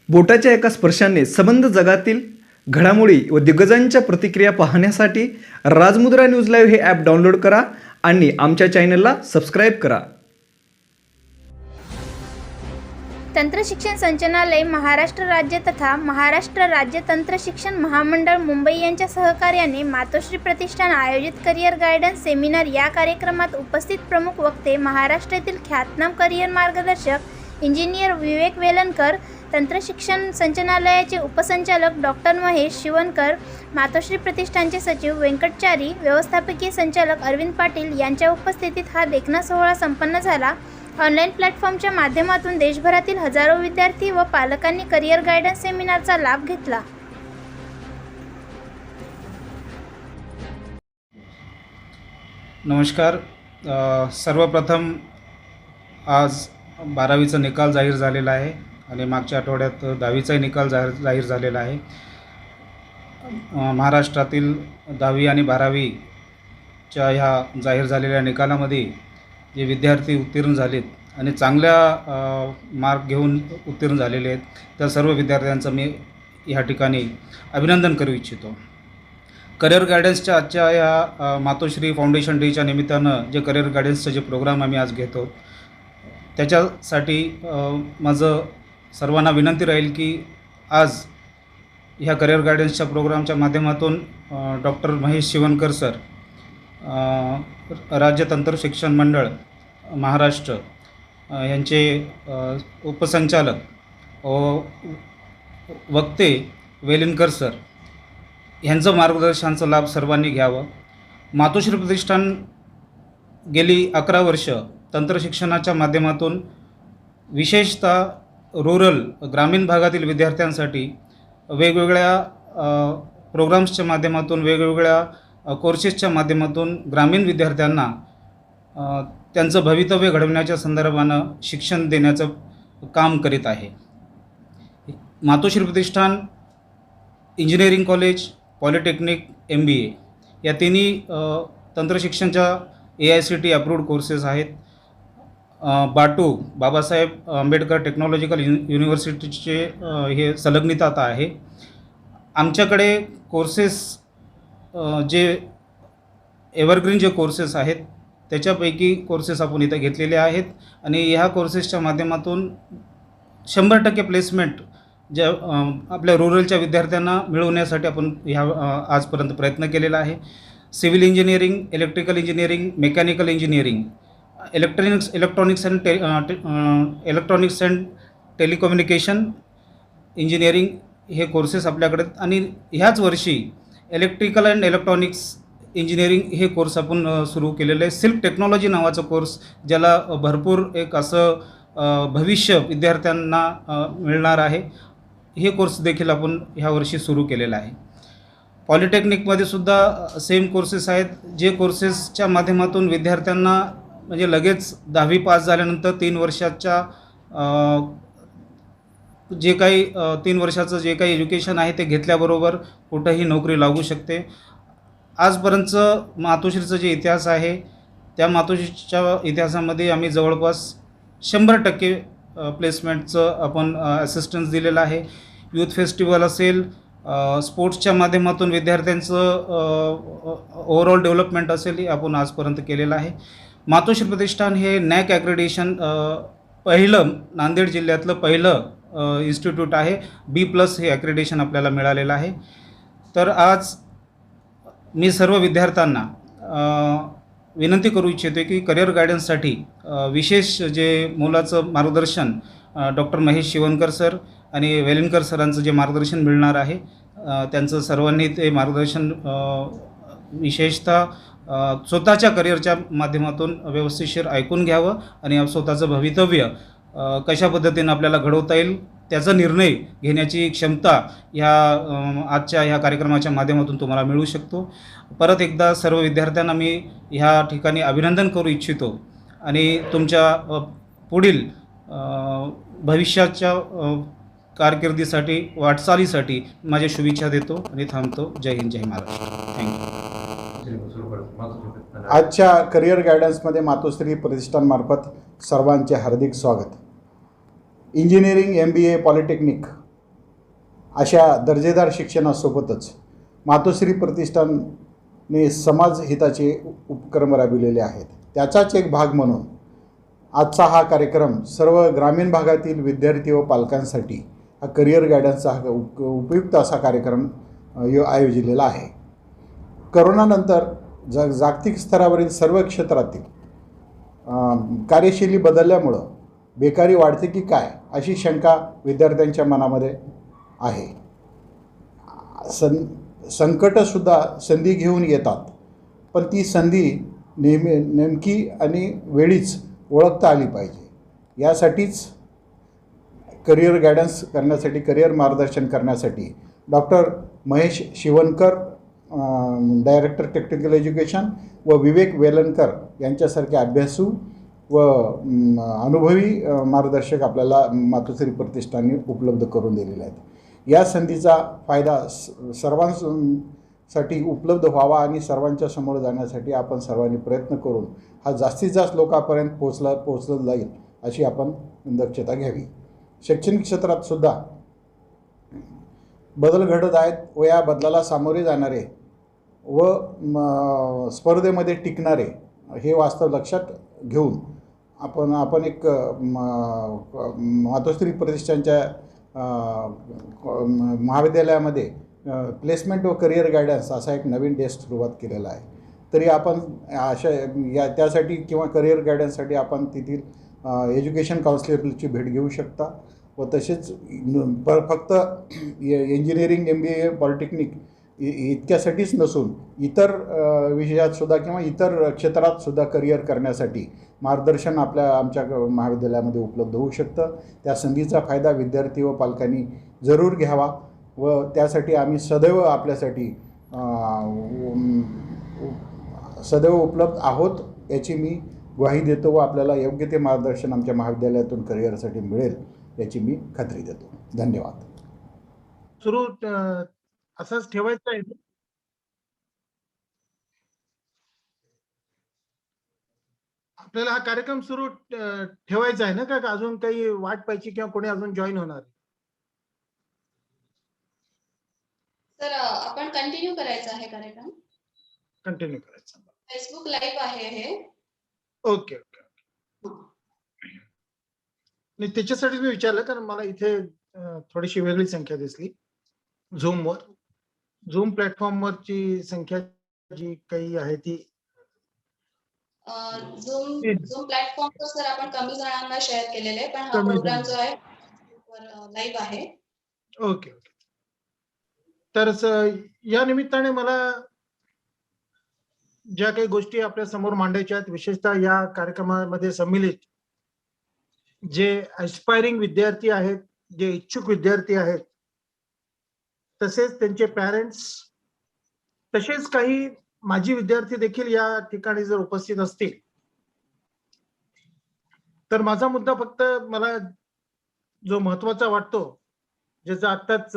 बोटाच्या एका स्पर्शाने संबंध जगातील घडामोडी व दिग्गजांच्या प्रतिक्रिया पाहण्यासाठी राजमुद्रा न्यूज लाईव्ह हे ॲप डाउनलोड करा आणि आमच्या चॅनलला सबस्क्राईब करा. तंत्र शिक्षण संचालनालय महाराष्ट्र राज्य तथा महाराष्ट्र राज्य तंत्र शिक्षण महामंडळ मुंबई यांच्या सहकार्याने मातोश्री प्रतिष्ठान आयोजित करिअर गायडन्स सेमिनार या कार्यक्रमात उपस्थित प्रमुख वक्ते महाराष्ट्रातील ख्यातनाम करिअर मार्गदर्शक इंजिनियर विवेक वेलणकर, तंत्र शिक्षण संचालनालयाचे उपसंचालक डॉक्टर महेश शिवणकर, मातोश्री प्रतिष्ठानचे सचिव व्यंकटचारी, व्यवस्थापकीय संचालक अरविंद पाटील यांच्या उपस्थितीत हा देखणा सोहळा संपन्न झाला. ऑनलाईन प्लॅटफॉर्मच्या माध्यमातून देशभरातील हजारो विद्यार्थी व पालकांनी करिअर गायडन्स सेमिनारचा लाभ घेतला. नमस्कार. सर्वप्रथम आज 12वीचा निकाल जाहीर झालेला आहे आणि मागच्या आठवड्यात 10वीचाही निकाल जाहीर झालेला आहे. महाराष्ट्रातील 10वी आणि 12वीच्या ह्या जाहीर झालेल्या निकालामध्ये जे विद्यार्थी उत्तीर्ण झालेत आणि चांगल्या मार्क घेऊन उत्तीर्ण झालेले आहेत त्या सर्व विद्यार्थ्यांचं मी ह्या ठिकाणी अभिनंदन करू इच्छितो. करिअर गायडन्सच्या आजच्या या मातोश्री फाउंडेशन डेच्या निमित्तानं जे करिअर गायडन्सचं जे प्रोग्राम आम्ही आज घेतो त्याच्यासाठी माझं सर्वांना विनंती राहील की आज ह्या करिअर गायडन्सच्या प्रोग्रामच्या माध्यमातून डॉक्टर महेश शिवणकर सर, राज्य तंत्र शिक्षण मंडळ महाराष्ट्र यांचे उपसंचालक वक्ते वेलणकर सर यांचं मार्गदर्शनाचा लाभ सर्वांनी घ्यावं. मातोश्री प्रतिष्ठान गेली 11 वर्ष तंत्र शिक्षणाच्या माध्यमातून विशेषतः रूरल ग्रामीण भागातील विद्यार्थ्यांसाठी वेगवेगळ्या प्रोग्राम्सच्या माध्यमातून वेगवेगळ्या कोर्सेसच्या माध्यमातून ग्रामीण विद्यार्थ्यांना त्यांचं भवितव्य घडवण्याच्या संदर्भानं शिक्षण देण्याचं काम करीत आहे. मातोश्री प्रतिष्ठान इंजिनिअरिंग कॉलेज, पॉलिटेक्निक, MBA या तिन्ही तंत्रशिक्षणच्या AICTE अप्रूव्ड कोर्सेस आहेत. बाटू बाबासाहेब आंबेडकर टेक्नॉलॉजिकल युनिव्हर्सिटीचे हे संलग्नित आहे. आमच्याकडे कोर्सेस जे एव्हरग्रीन जे कोर्सेस आहेत त्याच्यापैकी कोर्सेस आपण इथं घेतलेले आहेत आणि ह्या कोर्सेसच्या माध्यमातून 100% प्लेसमेंट ज्या आपल्या रूरलच्या विद्यार्थ्यांना मिळवण्यासाठी आपण ह्या आजपर्यंत प्रयत्न केलेला आहे. Civil engineering, electrical engineering, mechanical engineering, electronics and telecommunication engineering हे कोर्सेस आपल्याकडे आणि ह्याच वर्षी इलेक्ट्रिकल अँड इलेक्ट्रॉनिक्स इंजिनिअरिंग हे कोर्स आपण सुरू केलेलं आहे. सिल्क टेक्नॉलॉजी नावाचा कोर्स ज्याला भरपूर एक असं भविष्य विद्यार्थ्यांना मिळणार आहे, हे कोर्स देखील आपण ह्या वर्षी सुरू केलेला आहे. पॉलिटेक्निकमध्ये सुद्धा सेम कोर्सेस आहेत, जे कोर्सेसच्या माध्यमातून विद्यार्थ्यांना म्हणजे लगेच 10वी पास झाल्यानंतर 3 वर्षाच्या जे काही 3 वर्षाचं जे काही एज्युकेशन आहे ते घेतल्याबरोबर कुठंही नोकरी लागू शकते. आजपर्यंतचं मातोश्रीचं जे इतिहास आहे त्या मातोश्रीच्या इतिहासामध्ये आम्ही जवळपास 100% प्लेसमेंटचं आपण असिस्टन्स दिलेलं आहे. यूथ फेस्टिवल असेल, स्पोर्ट्सच्या माध्यमातून विद्यार्थ्यांचं ओव्हरऑल डेव्हलपमेंट असेल हे आपण आजपर्यंत केलेलं आहे. मातोश्री प्रतिष्ठान हे NAAC ॲक्रेडिशन पहिलं नांदेड जिल्ह्यातलं पहिलं इन्स्टिट्यूट आहे. B+ हे ॲक्रेडिशन आपल्याला मिळालेलं आहे. तर आज मी सर्व विद्यार्थ्यांना विनंती करू इच्छितो की करिअर गायडन्ससाठी विशेष जे मोलाचं मार्गदर्शन डॉक्टर महेश शिवणकर सर आणि वेलणकर सरांचं जे मार्गदर्शन मिळणार आहे त्यांचं सर्वांनी ते मार्गदर्शन विशेषतः स्वतःच्या करिअरच्या माध्यमातून व्यवस्थितशीर ऐकून घ्यावं आणि स्वतःचं भवितव्य कशा पद्धतीनं आपल्याला घडवता येईल त्याचा निर्णय घेण्याची क्षमता आजच्या ह्या कार्यक्रमाच्या माध्यमातून तुम्हाला मिळू शकतो. परत एकदा सर्व विद्यार्थ्यांना मी ह्या ठिकाणी अभिनंदन करू इच्छितो आणि तुमच्या पुढील भविष्याच्या कारकिर्दीसाठी वाटचालीसाठी माझ्या शुभेच्छा देतो आणि थांबतो. जय हिंद, जय महाराष्ट्र. थँक्यू. आजच्या करिअर गायडन्समध्ये मातोश्री प्रतिष्ठानमार्फत सर्वांचे हार्दिक स्वागत. इंजिनिअरिंग, MBA, पॉलिटेक्निक अशा दर्जेदार शिक्षणासोबतच मातोश्री प्रतिष्ठानने समाजहिताचे उपक्रम राबविलेले आहेत. त्याचाच एक भाग म्हणून आजचा हा कार्यक्रम सर्व ग्रामीण भागातील विद्यार्थी व पालकांसाठी हा करिअर गायडन्सचा हा उपयुक्त असा कार्यक्रम आयोजिलेला आहे. करोनानंतर जागतिक स्तरावरील सर्व क्षेत्रातील कार्यशैली बदलल्यामुळं बेकारी वाढते की काय अशी शंका विद्यार्थ्यांच्या मनामध्ये आहे. संकटंसुद्धा संधी घेऊन येतात, पण ती संधी नेमकी आणि वेळीच ओळखता आली पाहिजे. यासाठीच करिअर गायडन्स करण्यासाठी, करिअर मार्गदर्शन करण्यासाठी doctor Mahesh Shivankar, director technical education, व विवेक वेलणकर यांच्यासारखे अभ्यासू व अनुभवी मार्गदर्शक आपल्याला मातोश्री प्रतिष्ठानने उपलब्ध करून दिलेले आहेत. या संधीचा फायदा सर्वांसाठी उपलब्ध व्हावा आणि सर्वांच्या समोर जाण्यासाठी आपण सर्वांनी प्रयत्न करून हा जास्तीत जास्त लोकांपर्यंत पोचलं जाईल अशी आपण दक्षता घ्यावी. शैक्षणिक क्षेत्रात सुद्धा बदल घडत आहेत व या बदलाला सामोरे जाणारे व स्पर्धेमध्ये टिकणारे हे वास्तव लक्षात घेऊन आपण एक मातोश्री प्रतिष्ठानच्या महाविद्यालयामध्ये प्लेसमेंट व करिअर गायडन्स असा एक नवीन डेस्क सुरुवात केलेला आहे. तरी आपण त्यासाठी किंवा करिअर गायडन्ससाठी आपण तेथील एज्युकेशन काउन्सिलरची भेट घेऊ शकता व तसेच फक्त इंजिनिअरिंग, MBA, पॉलिटेक्निक इतक्यासाठीच नसून इतर विषयातसुद्धा किंवा इतर क्षेत्रातसुद्धा करिअर करण्यासाठी मार्गदर्शन आमच्या महाविद्यालयामध्ये उपलब्ध होऊ शकतं. त्या संधीचा फायदा विद्यार्थी व पालकांनी जरूर घ्यावा व त्यासाठी आम्ही सदैव आपल्यासाठी सदैव उपलब्ध आहोत याची मी ग्वाही देतो व आपल्याला योग्य ते मार्गदर्शन आमच्या महाविद्यालयातून करिअरसाठी मिळेल याची मी खात्री देतो. धन्यवाद. सुरू असंच ठेवायचं आहे. आपल्याला हा कार्यक्रम सुरू ठेवायचा आहे ना, का अजून काही वाट पाहिजे किंवा कोणी अजून जॉईन होणार? सर आपण कंटिन्यू करायचा आहे कार्यक्रम. कंटिन्यू करायचा. फेसबुक लाईव्ह आहे हे. Okay okay. नाही, त्याच्यासाठी मी विचारलं कारण मला इथे थोडीशी वेगळी संख्या दिसली. झूम प्लॅटफॉर्मवरची संख्या जी काही आहे ती झूम प्लॅटफॉर्मवर सर आपण कमी जणांना शेअर केलेले आहे, पण हा कमी प्रोग्राम जण. जो आहे लाईव्ह आहे. Okay okay. तर या निमित्ताने मला ज्या काही गोष्टी आपल्या समोर मांडायच्या आहेत, विशेषतः या कार्यक्रमामध्ये सम्मिलित जे ॲस्पायरिंग विद्यार्थी आहेत, जे इच्छुक विद्यार्थी आहेत, तसेच त्यांचे पॅरेंट्स, तसेच काही माजी विद्यार्थी देखील या ठिकाणी जर उपस्थित असतील तर माझा मुद्दा फक्त मला जो महत्वाचा वाटतो, ज्याचा आत्ताच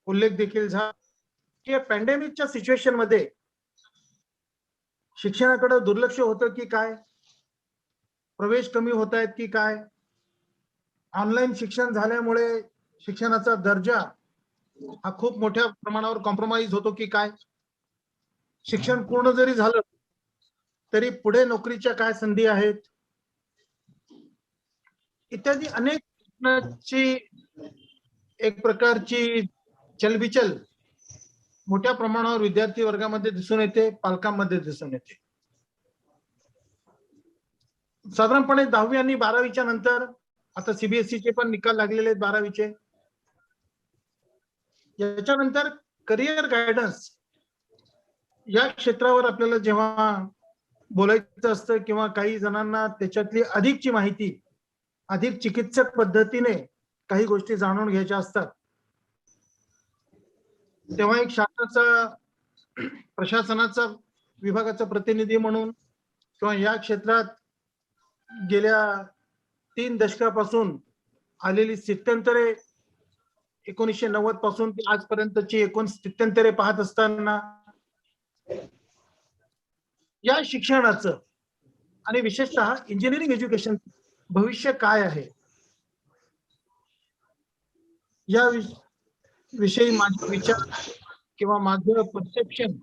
उल्लेख देखील झाला, की पॅन्डेमिकच्या सिच्युएशन मध्ये शिक्षणाकडे दुर्लक्ष होतं की काय, प्रवेश कमी होत आहेत की काय, ऑनलाईन शिक्षण झाल्यामुळे शिक्षणाचा दर्जा हा खूप मोठ्या प्रमाणावर कॉम्प्रोमाइज होतो की काय, शिक्षण पूर्ण जरी झालं तरी पुढे नोकरीच्या काय संधी आहेत, इत्यादी अनेक एक प्रकारची चलबिचल मोठ्या प्रमाणावर विद्यार्थी वर्गामध्ये दिसून येते, पालकांमध्ये दिसून येते. साधारणपणे 10वी आणि 12वीच्या नंतर आता CBSE चे पण निकाल लागलेले आहेत 12वीचे. याच्यानंतर करिअर गायडन्स या क्षेत्रावर आपल्याला जेव्हा बोलायचं असतं किंवा काही जणांना त्याच्यातली अधिकची माहिती, अधिक चिकित्सक पद्धतीने काही गोष्टी जाणून घ्यायच्या असतात, तेव्हा एक शासनाचा, प्रशासनाचा, विभागाचा प्रतिनिधी म्हणून किंवा या क्षेत्रात गेल्या 3 दशकापासून आलेली स्थित्यंतरे, 1990 पासून ते आजपर्यंतची एकूण स्थित्यंतरे पाहत असताना या शिक्षणाचं आणि विशेषतः इंजिनिअरिंग एज्युकेशन भविष्य काय आहे या विषयी माझे विचार किंवा माझं परसेप्शन,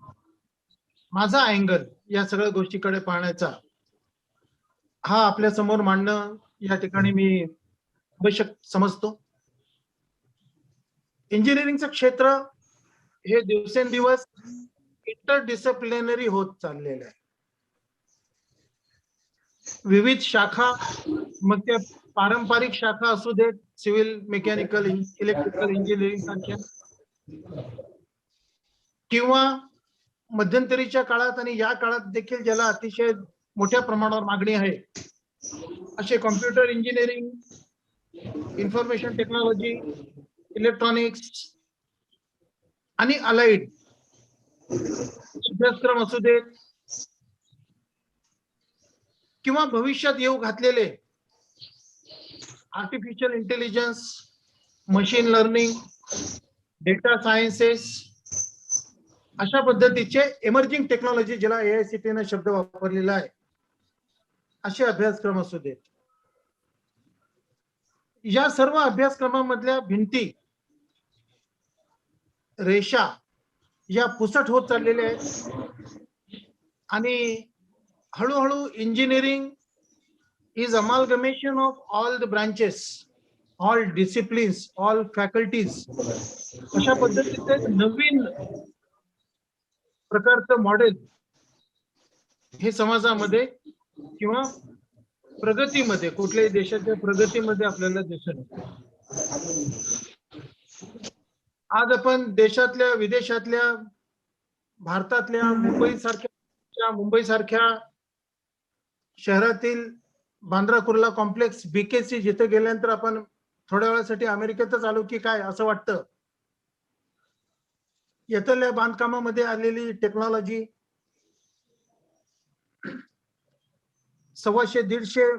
माझा अँगल या सगळ्या गोष्टीकडे पाहण्याचा हा आपल्या समोर मांडणं या ठिकाणी मी आवश्यक समजतो. इंजिनिअरिंगचं क्षेत्र हे दिवसेंदिवस इंटरडिसिप्लिनरी होत चाललेलं आहे. विविध शाखा, मग त्या पारंपरिक शाखा असू देत, सिव्हिल, मेकॅनिकल, इलेक्ट्रिकल इंजिनिअरिंग सारख्या, किंवा मध्यंतरीच्या काळात आणि या काळात देखील ज्याला अतिशय मोठ्या प्रमाणावर मागणी आहे असे computer engineering, information technology, electronics आणि अलाइड अभ्यासक्रम असू देत, किंवा भविष्यात येऊ घातलेले artificial intelligence, machine learning, data sciences अशा पद्धतीचे एमर्जिंग टेक्नॉलॉजी, ज्याला AICTE ने शब्द वापरलेला आहे, असे अभ्यासक्रम असू देत. या सर्व अभ्यासक्रमामधल्या भिंती, रेषा या पुसट होत चाललेल्या आहेत आणि हळूहळू engineering is amalgamation of all the branches, all disciplines, all faculties अशा पद्धतीचे नवीन प्रकारचं मॉडेल हे समाजामध्ये किंवा प्रगतीमध्ये, कुठल्याही देशाच्या प्रगतीमध्ये आपल्याला दिसेल. आज आपण देशातल्या, विदेशातल्या, भारतातल्या मुंबई सारख्या शहरातील बांद्रा कुर्ला कॉम्प्लेक्स, BKC, जिथे गेल्यानंतर आपण थोड्या वेळासाठी अमेरिकेतच आलो की काय असं वाटतं. येथल्या बांधकामामध्ये आलेली टेक्नॉलॉजी, 150-150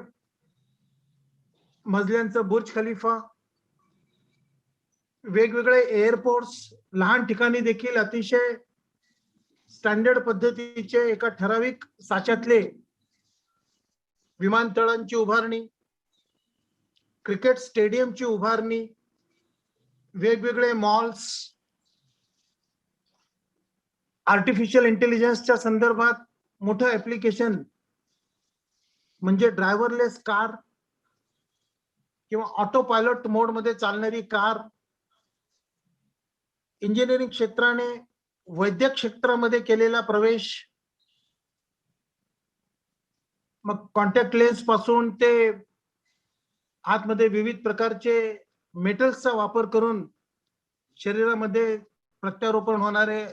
मजल्यांचं बुर्ज खलिफा, वेगवेगळे एअरपोर्ट्स, लहान ठिकाणी देखील अतिशय स्टँडर्ड पद्धतीचे एका ठराविक साच्यातले विमानतळांची उभारणी, क्रिकेट स्टेडियमची उभारणी, वेगवेगळे मॉल्स, आर्टिफिशियल इंटेलिजन्सच्या संदर्भात मोठं ऍप्लिकेशन म्हणजे ड्रायव्हरलेस कार किंवा ऑटो पायलट मोड मध्ये चालणारी कार. इंजिनिअरिंग क्षेत्राने वैद्यक क्षेत्रामध्ये केलेला प्रवेश, मग कॉन्टॅक्ट लेन्स पासून ते आतमध्ये विविध प्रकारचे मेटल्सचा वापर करून शरीरामध्ये प्रत्यारोपण होणारे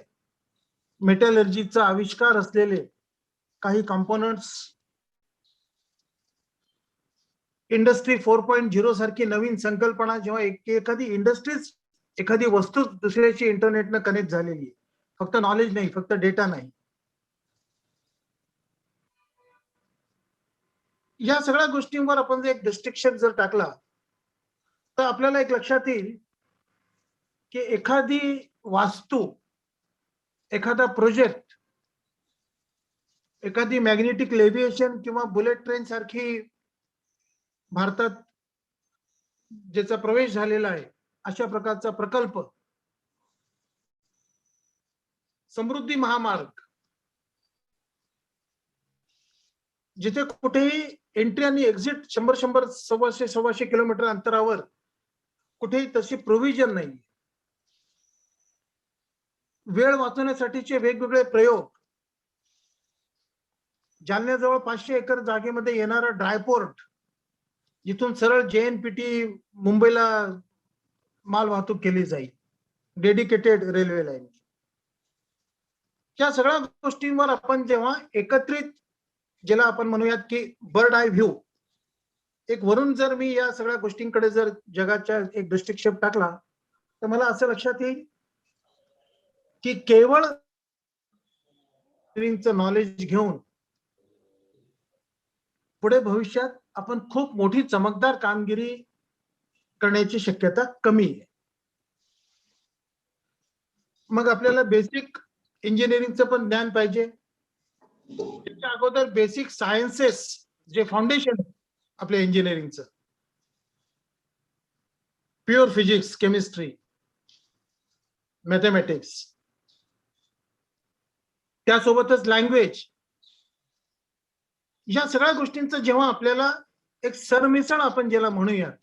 मेटलर्जीचा आविष्कार असलेले काही कॉम्पोनंट्स, इंडस्ट्री 4.0 सारखी नवीन संकल्पना, जेव्हा एखादी वस्तू दुसऱ्याची इंटरनेटनं कनेक्ट झालेली आहे, फक्त नॉलेज नाही, फक्त डेटा नाही. या सगळ्या गोष्टींवर आपण जर एक डिस्ट्रिक्शन जर टाकला तर आपल्याला एक लक्षात येईल की एखादी वास्तू, एखादा प्रोजेक्ट, एखादी मॅग्नेटिक लेव्हिएशन किंवा बुलेट ट्रेन सारखी भारतात ज्याचा प्रवेश झालेला आहे अशा प्रकारचा प्रकल्प, समृद्धी महामार्ग, जिथे कुठेही एंट्री आणि एक्झिट 100, 125 किलोमीटर अंतरावर कुठेही तशी प्रोव्हिजन नाही. वेळ वाचवण्यासाठीचे वेगवेगळे प्रयोग, जालन्याजवळ 500 एकर जागेमध्ये येणारा ड्रायपोर्ट, जिथून सरळ JNPT मुंबईला माल वाहतूक केली जाईल, डेडिकेटेड रेल्वे लाईन. या सगळ्या गोष्टींवर आपण जेव्हा एकत्रित, ज्याला आपण म्हणूयात की बर्ड आय व्ह्यू, एक वरून जर मी या सगळ्या गोष्टींकडे जर जगाच्या एक दृष्टिक्षेप टाकला तर मला असं लक्षात येईल की केवळ नॉलेज घेऊन पुढे भविष्यात आपण खूप मोठी चमकदार कामगिरी करण्याची शक्यता कमी आहे. मग आपल्याला बेसिक इंजिनिअरिंगचं पण ज्ञान पाहिजे. त्याच्या अगोदर बेसिक सायन्सेस जे फाउंडेशन आपल्या इंजिनिअरिंगचं, प्युअर फिजिक्स, केमिस्ट्री, मॅथमॅटिक्स, त्यासोबतच लँग्वेज, या सगळ्या गोष्टींचं जेव्हा आपल्याला एक सरमिसळ आपण ज्याला म्हणूयात,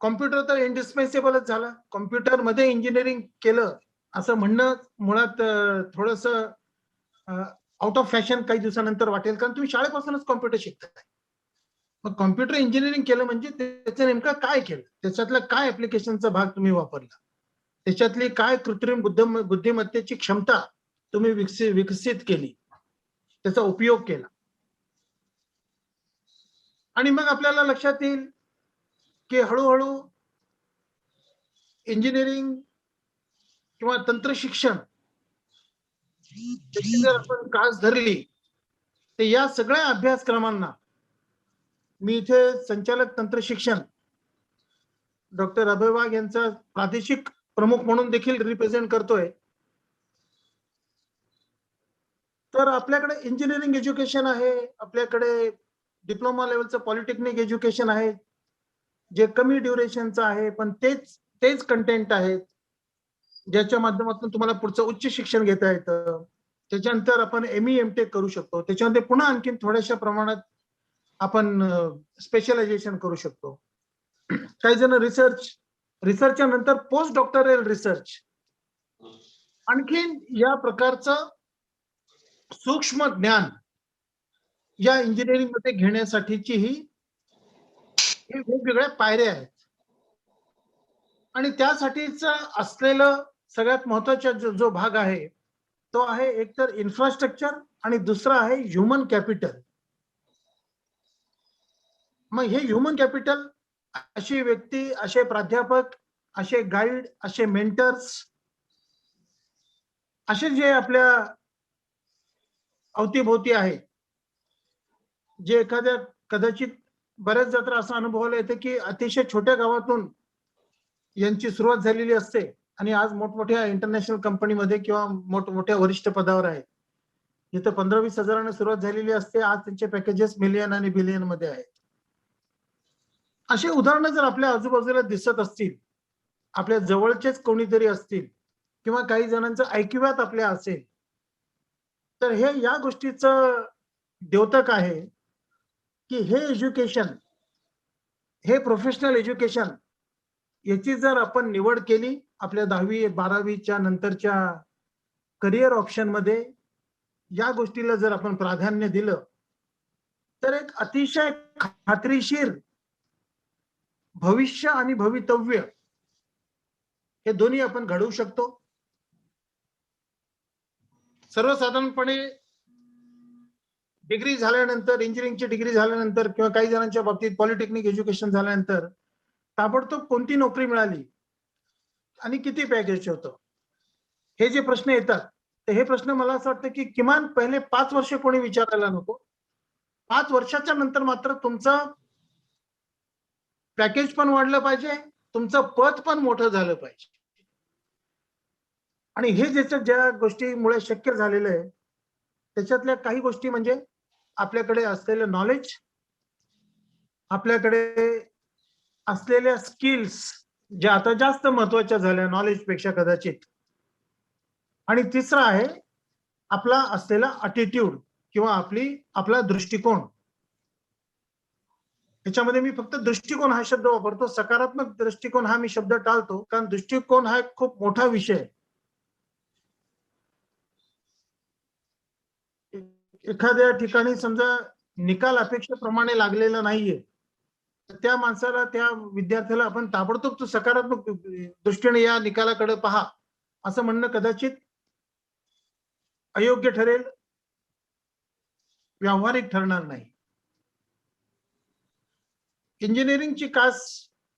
कॉम्प्युटर तर इंडिस्पेन्सेबलच झाला. कॉम्प्युटरमध्ये इंजिनिअरिंग केलं असं म्हणणं मुळात थोडंसं आउट ऑफ फॅशन काही दिवसानंतर वाटेल, कारण तुम्ही शाळेपासूनच कॉम्प्युटर शिकताय. मग कॉम्प्युटर इंजिनिअरिंग केलं म्हणजे त्याचं नेमकं काय केलं, त्याच्यातला काय ऍप्लिकेशनचा भाग तुम्ही वापरला, त्याच्यातली काय कृत्रिम बुद्धिमत्तेची क्षमता तुम्ही विकसित केली, त्याचा उपयोग केला. आणि मग आपल्याला लक्षात येईल की हळूहळू इंजिनिअरिंग किंवा तंत्रशिक्षण त्याची जर आपण कास धरली, तर या सगळ्या अभ्यासक्रमांना मी इथे संचालक तंत्रशिक्षण डॉक्टर अभय वाघ यांचा प्रादेशिक प्रमुख म्हणून देखील रिप्रेझेंट करतोय. तर आपल्याकडे इंजिनिअरिंग एज्युकेशन आहे, आपल्याकडे डिप्लोमा लेवलचं पॉलिटेक्निक एज्युकेशन आहे, जे कमी ड्युरेशनचं आहे, पण तेच कंटेंट आहेत, ज्याच्या माध्यमातून तुम्हाला पुढचं उच्च शिक्षण घेता येतं. त्याच्यानंतर आपण ME MTech करू शकतो. त्याच्यामध्ये पुन्हा आणखीन थोड्याशा प्रमाणात आपण स्पेशलायझेशन करू शकतो. काही जण रिसर्चच्या नंतर पोस्ट डॉक्टरल रिसर्च, आणखीन या प्रकारचं सूक्ष्म ज्ञान या इंजिनिअरिंग मध्ये घेण्यासाठीची ही वेगवेगळ्या पायऱ्या आहेत. आणि त्यासाठीच असलेलं सगळ्यात महत्वाचा जो भाग आहे तो आहे एकतर इन्फ्रास्ट्रक्चर आणि दुसरा आहे ह्युमन कॅपिटल. मग हे ह्युमन कॅपिटल, अशी व्यक्ती, असे प्राध्यापक, असे गाईड, असे मेंटर्स, असे जे आपल्या अवतीभोवती आहेत, जे एखाद्या कदाचित बऱ्याचदा तर असं अनुभवायला येतं की अतिशय छोट्या गावातून यांची सुरुवात झालेली असते आणि आज मोठमोठ्या इंटरनॅशनल कंपनीमध्ये किंवा मोठमोठ्या वरिष्ठ पदावर आहेत. जिथं 15-20 हजारांना सुरुवात झालेली असते, आज त्यांचे पॅकेजेस मिलियन आणि बिलियन मध्ये आहेत. अशी उदाहरणं जर आपल्या आजूबाजूला दिसत असतील, आपल्या जवळचेच कोणीतरी असतील किंवा काही जणांचं ऐकिवात आपल्या असेल, तर हे या गोष्टीचं द्योतक आहे की हे एज्युकेशन, हे प्रोफेशनल एज्युकेशन, याची जर आपण निवड केली आपल्या 10वी-12वीच्या नंतरच्या करिअर ऑप्शन मध्ये, या गोष्टीला जर आपण प्राधान्य दिलं, तर एक अतिशय खात्रीशीर भविष्य आणि भवितव्य हे दोन्ही आपण घडवू शकतो. सर्वसाधारणपणे डिग्री झाल्यानंतर, इंजिनिअरिंगची डिग्री झाल्यानंतर किंवा काही जणांच्या बाबतीत पॉलिटेक्निक एज्युकेशन झाल्यानंतर ताबडतोब कोणती नोकरी मिळाली आणि किती पॅकेज होतं, हे जे प्रश्न येतात, तर हे प्रश्न मला असं वाटतं की किमान पहिले 5 वर्ष कोणी विचारायला नको. 5 वर्षाच्या नंतर मात्र तुमचं पॅकेज पण वाढलं पाहिजे, तुमचं पद पण मोठं झालं पाहिजे. आणि हे ज्या गोष्टीमुळे शक्य झालेलं आहे, त्याच्यातल्या काही गोष्टी म्हणजे आपल्याकडे असलेलं नॉलेज, आपल्याकडे असलेल्या स्किल्स, ज्या आता जास्त महत्वाच्या झाल्या नॉलेज पेक्षा कदाचित, आणि तिसरा आहे आपला असलेला अटिट्यूड किंवा आपला दृष्टिकोन. याच्यामध्ये मी फक्त दृष्टिकोन हा शब्द वापरतो, सकारात्मक दृष्टिकोन हा मी शब्द टाळतो, कारण दृष्टिकोन हा एक खूप मोठा विषय आहे. एखाद्या ठिकाणी समजा निकाल अपेक्षेप्रमाणे लागलेला नाहीये, तर त्या माणसाला, त्या विद्यार्थ्याला आपण ताबडतोब तो सकारात्मक दृष्टीने या निकालाकडे पहा असं म्हणणं कदाचित अयोग्य ठरेल, व्यावहारिक ठरणार नाही. इंजिनिअरिंगची कास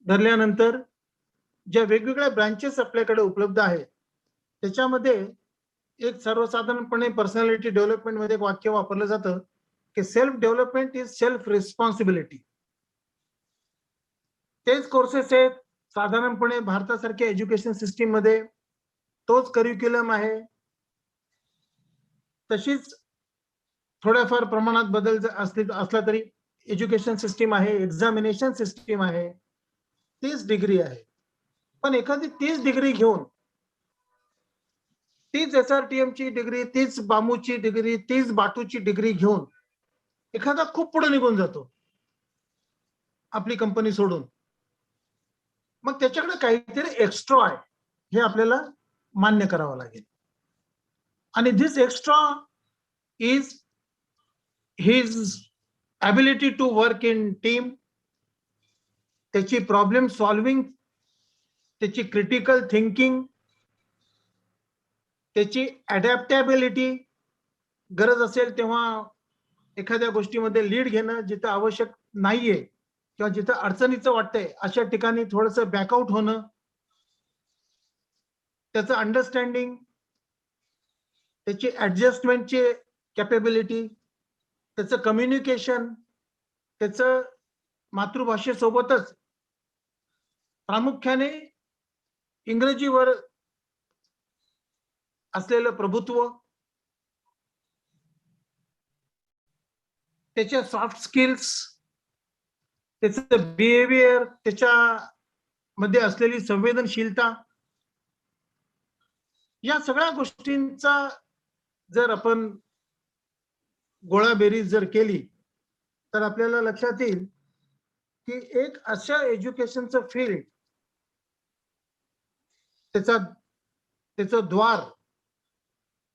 धरल्यानंतर ज्या वेगवेगळ्या ब्रांचेस आपल्याकडे उपलब्ध आहेत, त्याच्यामध्ये एक सर्वसाधारणपणे पर्सनॅलिटी डेव्हलपमेंट मध्ये एक वाक्य वापरलं जातं की self development is self responsibility. तेच कोर्सेस आहेत साधारणपणे भारतासारख्या एज्युकेशन सिस्टीम मध्ये, तोच करिक्युलम आहे, तशीच थोड्याफार प्रमाणात बदल असला तरी एज्युकेशन सिस्टीम आहे, एक्झामिनेशन सिस्टीम आहे, 30 डिग्री आहे, पण एखादी 30 डिग्री घेऊन, तीच SRTM ची डिग्री, तीच बांबूची डिग्री, तीच बाटूची डिग्री घेऊन एखादा खूप पुढे निघून जातो आपली कंपनी सोडून. मग त्याच्याकडे काहीतरी एक्स्ट्रा आहे हे आपल्याला मान्य करावं लागेल. आणि this extra is his ability to work in team, त्याची प्रॉब्लेम सॉल्विंग, त्याची क्रिटिकल थिंकिंग, त्याची अडॅप्टॅबिलिटी, गरज असेल तेव्हा एखाद्या गोष्टीमध्ये लीड घेणं, जिथं आवश्यक नाहीये किंवा जिथं अडचणीचं वाटतंय अशा ठिकाणी थोडंसं बॅकआउट होणं, त्याचं अंडरस्टँडिंग, त्याची ऍडजस्टमेंटची कॅपेबिलिटी, त्याचं कम्युनिकेशन, त्याचं मातृभाषेसोबतच प्रामुख्याने इंग्रजीवर असलेलं प्रभुत्व, त्याच्या सॉफ्ट स्किल्स, त्याचं बिहेवियर, त्याच्यामध्ये असलेली संवेदनशीलता, या सगळ्या गोष्टींचा जर आपण गोळाबेरीज जर केली तर आपल्याला लक्षात येईल की एक अशा एज्युकेशनचं फील्ड, त्याचं द्वार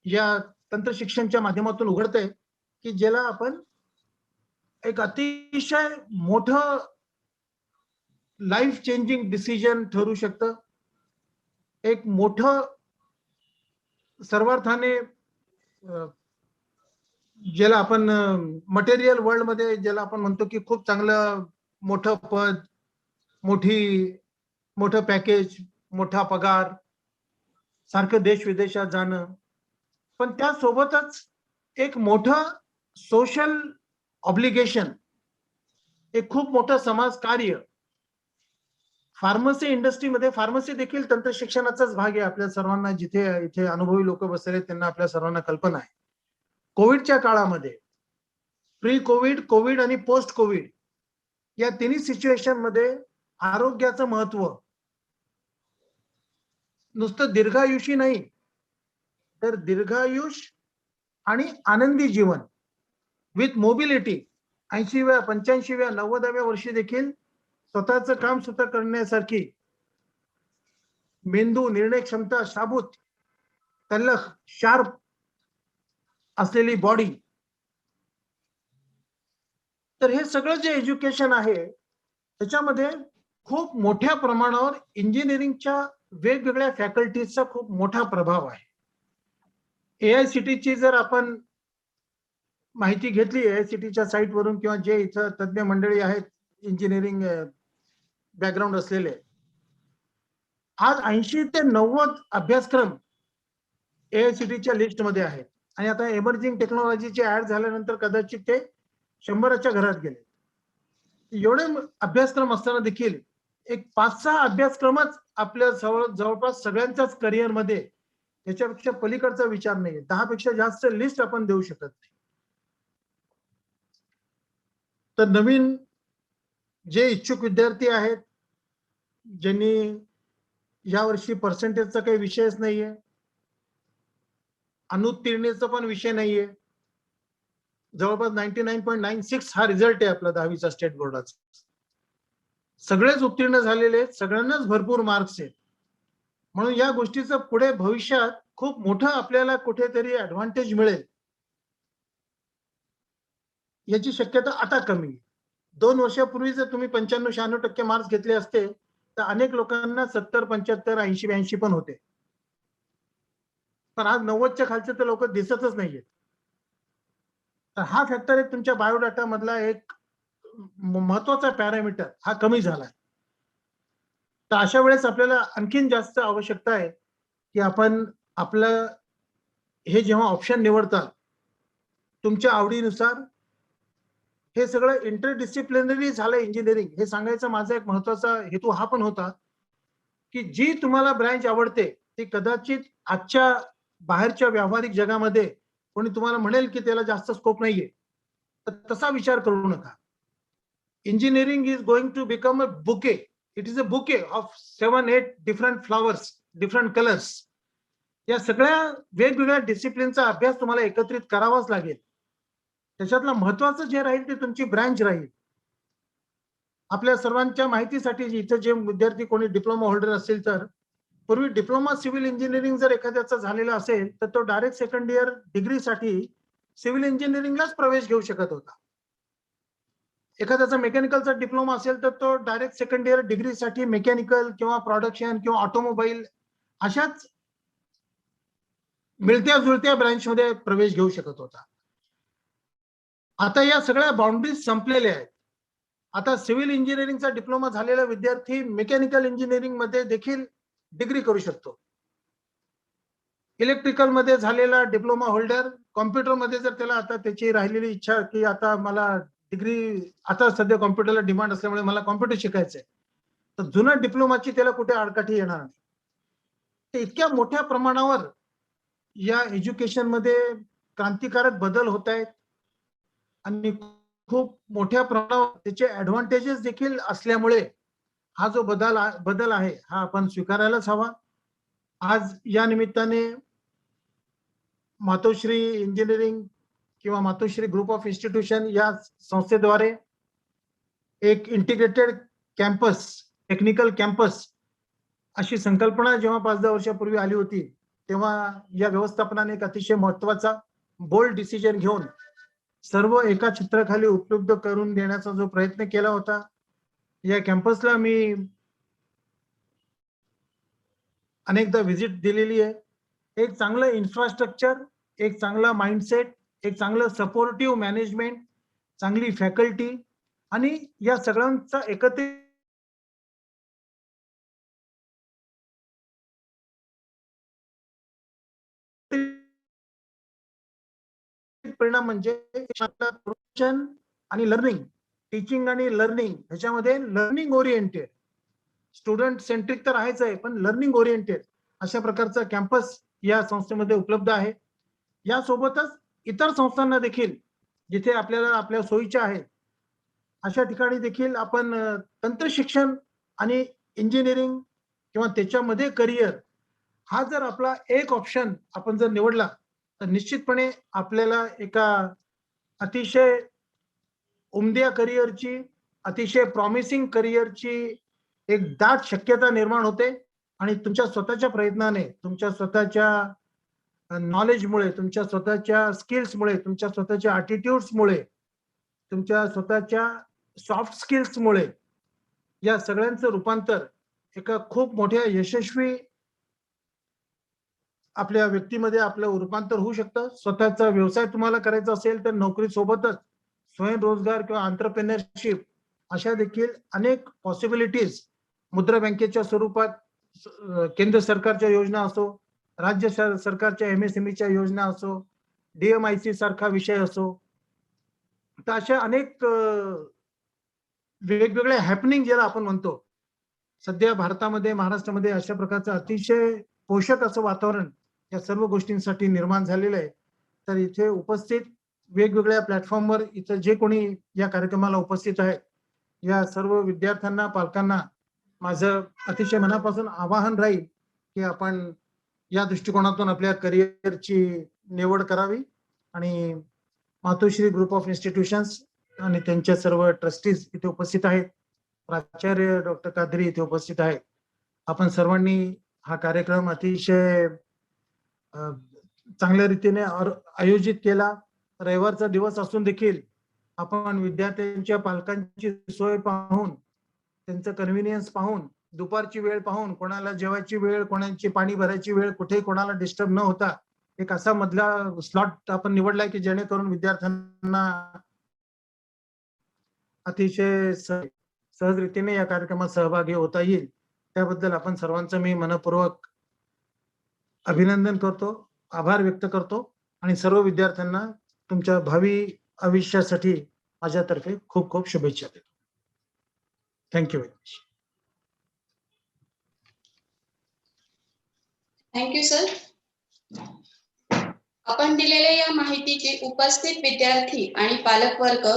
या तंत्रशिक्षणच्या माध्यमातून उघडतंय की ज्याला आपण एक अतिशय मोठं लाईफ चेंजिंग डिसिजन ठरू शकतं, एक मोठं सर्वार्थाने ज्याला आपण मटेरियल वर्ल्ड मध्ये ज्याला आपण म्हणतो की खूप चांगलं मोठं पद, मोठं पॅकेज, मोठा पगार, सारखं देश विदेशात जाणं, पण त्यासोबतच एक मोठं सोशल ऑब्लिगेशन, एक खूप मोठं समाज कार्य. फार्मसी इंडस्ट्रीमध्ये, फार्मसी देखील तंत्रशिक्षणाचाच भाग आहे. आपल्या सर्वांना, जिथे इथे अनुभवी लोक बसले त्यांना आपल्या सर्वांना कल्पना आहे. कोविडच्या काळामध्ये, प्री कोविड, कोविड आणि पोस्ट कोविड या तिन्ही सिच्युएशन मध्ये आरोग्याचं महत्व नुसतं दीर्घायुषी नाही तर दीर्घायुष आणि आनंदी जीवन विथ मोबिलिटी, 80व्या 85व्या 90व्या वर्षी देखील स्वतःचं काम स्वतः करण्यासारखी मेंदू, निर्णय क्षमता, शाबूत, तल्लख, शार्प असलेली बॉडी. तर हे सगळं जे एज्युकेशन आहे त्याच्यामध्ये खूप मोठ्या प्रमाणावर इंजिनिअरिंगच्या वेगवेगळ्या फॅकल्टीजचा खूप मोठा प्रभाव आहे. AICTE जर आपण माहिती घेतली, AICTEच्या साईटवरून किंवा जे इथं तज्ञ मंडळी आहेत इंजिनिअरिंग बॅकग्राऊंड असलेले, आज 80 ते 90 अभ्यासक्रम AICTEच्या लिस्टमध्ये आहेत. आणि आता एमर्जिंग टेक्नॉलॉजीचे ऍड झाल्यानंतर कदाचित ते 100च्या घरात गेले. एवढे अभ्यासक्रम असताना देखील एक 5-6 अभ्यासक्रमच आपल्या जवळपास सगळ्यांच्याच करिअरमध्ये याच्यापेक्षा पलीकडचा विचार नाही. 10 पेक्षा जास्त लिस्ट आपण देऊ शकत नाही. तर नवीन जे इच्छुक विद्यार्थी आहेत, ज्यांनी यावर्षी पर्सेंटेजचा काही विषयच नाहीये, अनुत्तीर्णतेचा पण विषय नाहीये, जवळपास 99.96 हा रिझल्ट आहे आपला 10वीचा स्टेट बोर्डाचा. सगळेच उत्तीर्ण झालेले आहेत, सगळ्यांनाच भरपूर मार्क्स आहेत. म्हणून या गोष्टीचं पुढे भविष्यात खूप मोठं आपल्याला कुठेतरी ऍडव्हान्टेज मिळेल याची शक्यता आता कमी आहे. 2 वर्षापूर्वी जर तुम्ही 95-96% मार्क्स घेतले असते तर अनेक लोकांना 70, 75, 80, 82 पण होते. पण आज 90च्या खालचे तर लोक दिसतच नाहीयेत. तर हा फॅक्टर एक तुमच्या बायोडाटा मधला एक महत्वाचा पॅरामीटर हा कमी झाला. तर अशा वेळेस आपल्याला आणखीन जास्त आवश्यकता आहे की आपण आपलं हे जेव्हा ऑप्शन निवडतात तुमच्या आवडीनुसार, हे सगळं इंटरडिसिप्लिनरी झालं इंजिनिअरिंग. हे सांगायचा माझा एक महत्वाचा हेतू हा पण होता की जी तुम्हाला ब्रँच आवडते ती कदाचित आजच्या बाहेरच्या व्यावहारिक जगामध्ये कोणी तुम्हाला म्हणेल की त्याला जास्त स्कोप नाहीये, तर तसा विचार करू नका. Engineering is going to become a bouquet. It is a bouquet of 7-8 different flowers, different colours. या सगळ्या वेगवेगळ्या डिसिप्लिनचा अभ्यास तुम्हाला एकत्रित करावाच लागेल. त्याच्यातलं महत्वाचं जे राहील ते तुमची ब्रँच राहील. आपल्या सर्वांच्या माहितीसाठी इथं जे विद्यार्थी कोणी डिप्लोमा होल्डर असेल तर पूर्वी डिप्लोमा सिव्हिल इंजिनिअरिंग जर एखाद्याचा झालेला असेल तर तो डायरेक्ट सेकंड इयर डिग्रीसाठी सिव्हिल इंजिनिअरिंगलाच प्रवेश घेऊ शकत होता. एखाद्याचा मेकॅनिकलचा डिप्लोमा असेल तर तो डायरेक्ट सेकंड इयर डिग्रीसाठी मेकॅनिकल किंवा प्रोडक्शन किंवा ऑटोमोबाईल अशाच मिळत्या जुळत्या ब्रँचमध्ये प्रवेश घेऊ शकत होता. आता या सगळ्या बाउंड्रीज संपलेल्या आहेत. आता सिव्हिल इंजिनिअरिंगचा डिप्लोमा झालेला विद्यार्थी मेकॅनिकल इंजिनिअरिंग मध्ये देखील डिग्री करू शकतो. इलेक्ट्रिकल मध्ये झालेला डिप्लोमा होल्डर कॉम्प्युटर मध्ये जर त्याला आता त्याची राहिलेली इच्छा की आता मला डिग्री, आता सध्या कॉम्प्युटरला डिमांड असल्यामुळे मला कॉम्प्युटर शिकायचंय, तर जुन्या डिप्लोमाची त्याला कुठे आडकाठी येणार नाही. तर इतक्या मोठ्या प्रमाणावर या एज्युकेशन मध्ये क्रांतिकारक बदल होत आहेत आणि खूप मोठ्या प्रमाणावर त्याचे ऍडव्हान्टेजेस देखील असल्यामुळे हा जो बदल आहे हा आपण स्वीकारायलाच हवा. आज या निमित्ताने मातोश्री इंजिनिअरिंग किंवा मातोश्री ग्रुप ऑफ इन्स्टिट्यूशन या संस्थेद्वारे एक इंटिग्रेटेड कॅम्पस, टेक्निकल कॅम्पस अशी संकल्पना जेव्हा 5-10 वर्षापूर्वी आली होती तेव्हा या व्यवस्थापनाने एक अतिशय महत्वाचा बोल्ड डिसिजन घेऊन सर्व एका छत्राखाली उपलब्ध करून देण्याचा जो प्रयत्न केला होता. या कॅम्पसला मी अनेकदा व्हिजिट दिलेली आहे. एक चांगलं इन्फ्रास्ट्रक्चर, एक चांगला माइंडसेट, एक चांगलं सपोर्टिव्ह मॅनेजमेंट, चांगली फॅकल्टी आणि या सगळ्यांचा एकत्रित परिणाम म्हणजे प्रोफेशन आणि लर्निंग, टीचिंग आणि लर्निंग ह्याच्यामध्ये लर्निंग ओरिएंटेड, स्टुडंट सेंट्रिक तर आहेच आहे पण लर्निंग ओरिएंटेड अशा प्रकारचा कॅम्पस या संस्थेमध्ये उपलब्ध आहे. यासोबतच इतर संस्थांना देखील जिथे आपल्याला आपल्या सोयीच्या आहेत अशा ठिकाणी देखील आपण तंत्रशिक्षण आणि इंजिनिअरिंग किंवा त्याच्यामध्ये करिअर हा जर आपला एक ऑप्शन आपण जर निवडला तर निश्चितपणे आपल्याला एका अतिशय उमद्या करिअरची, अतिशय प्रॉमिसिंग करिअरची एक दाट शक्यता निर्माण होते आणि तुमच्या स्वतःच्या प्रयत्नाने, तुमच्या स्वतःच्या नॉलेजमुळे, तुमच्या स्वतःच्या स्किल्समुळे, तुमच्या स्वतःच्या ॲटिट्यूड्समुळे, तुमच्या स्वतःच्या सॉफ्ट स्किल्समुळे या सगळ्यांचं रूपांतर एका खूप मोठ्या यशस्वी आपल्या व्यक्तीमध्ये आपलं रूपांतर होऊ शकतं. स्वतःचा व्यवसाय तुम्हाला करायचा असेल तर नोकरीसोबतच स्वयंरोजगार किंवा एंटरप्रेन्योरशिप अशा देखील अनेक पॉसिबिलिटीज मुद्रा बँकेच्या स्वरूपात, केंद्र सरकारच्या योजना असो, राज्य सरकारच्या MSMEच्या योजना असो, DMIC सारखा विषय असो, तर अशा अनेक वेगवेगळे हॅपनिंग ज्याला आपण म्हणतो सध्या भारतामध्ये, महाराष्ट्रामध्ये अशा प्रकारचं अतिशय पोषक असं वातावरण या सर्व गोष्टींसाठी निर्माण झालेलं आहे. तर इथे उपस्थित वेगवेगळ्या प्लॅटफॉर्मवर इथं जे कोणी या कार्यक्रमाला उपस्थित आहेत या सर्व विद्यार्थ्यांना, पालकांना माझं अतिशय मनापासून आवाहन राहील की आपण या दृष्टिकोनातून आपल्या करिअरची निवड करावी आणि मातोश्री ग्रुप ऑफ इन्स्टिट्यूशन्स आणि त्यांच्या सर्व ट्रस्टीज इथे उपस्थित आहेत, प्राचार्य डॉक्टर कादरी इथे उपस्थित आहेत. आपण सर्वांनी हा कार्यक्रम अतिशय चांगल्या रीतीने आयोजित केला. रविवारचा दिवस असून देखील आपण विद्यार्थ्यांच्या पालकांची सोय पाहून, त्यांचं कन्व्हिनियन्स पाहून, दुपारची वेळ पाहून, कोणाला जेवायची वेळ, कोणाची पाणी भरायची वेळ, कुठे कोणाला डिस्टर्ब न होता एक असा मधला स्लॉट आपण निवडलाय की जेणेकरून विद्यार्थ्यांना अतिशय सहज रीतीने या कार्यक्रमात सहभागी होता येईल. त्याबद्दल आपण सर्वांचं मी मनपूर्वक अभिनंदन करतो, आभार व्यक्त करतो आणि सर्व विद्यार्थ्यांना तुमच्या भावी आयुष्यासाठी माझ्यातर्फे खूप खूप शुभेच्छा देतो. Thank you very much. Thank you sir. आपण दिलेल्या या माहितीची उपस्थित विद्यार्थी आणि पालकवर्ग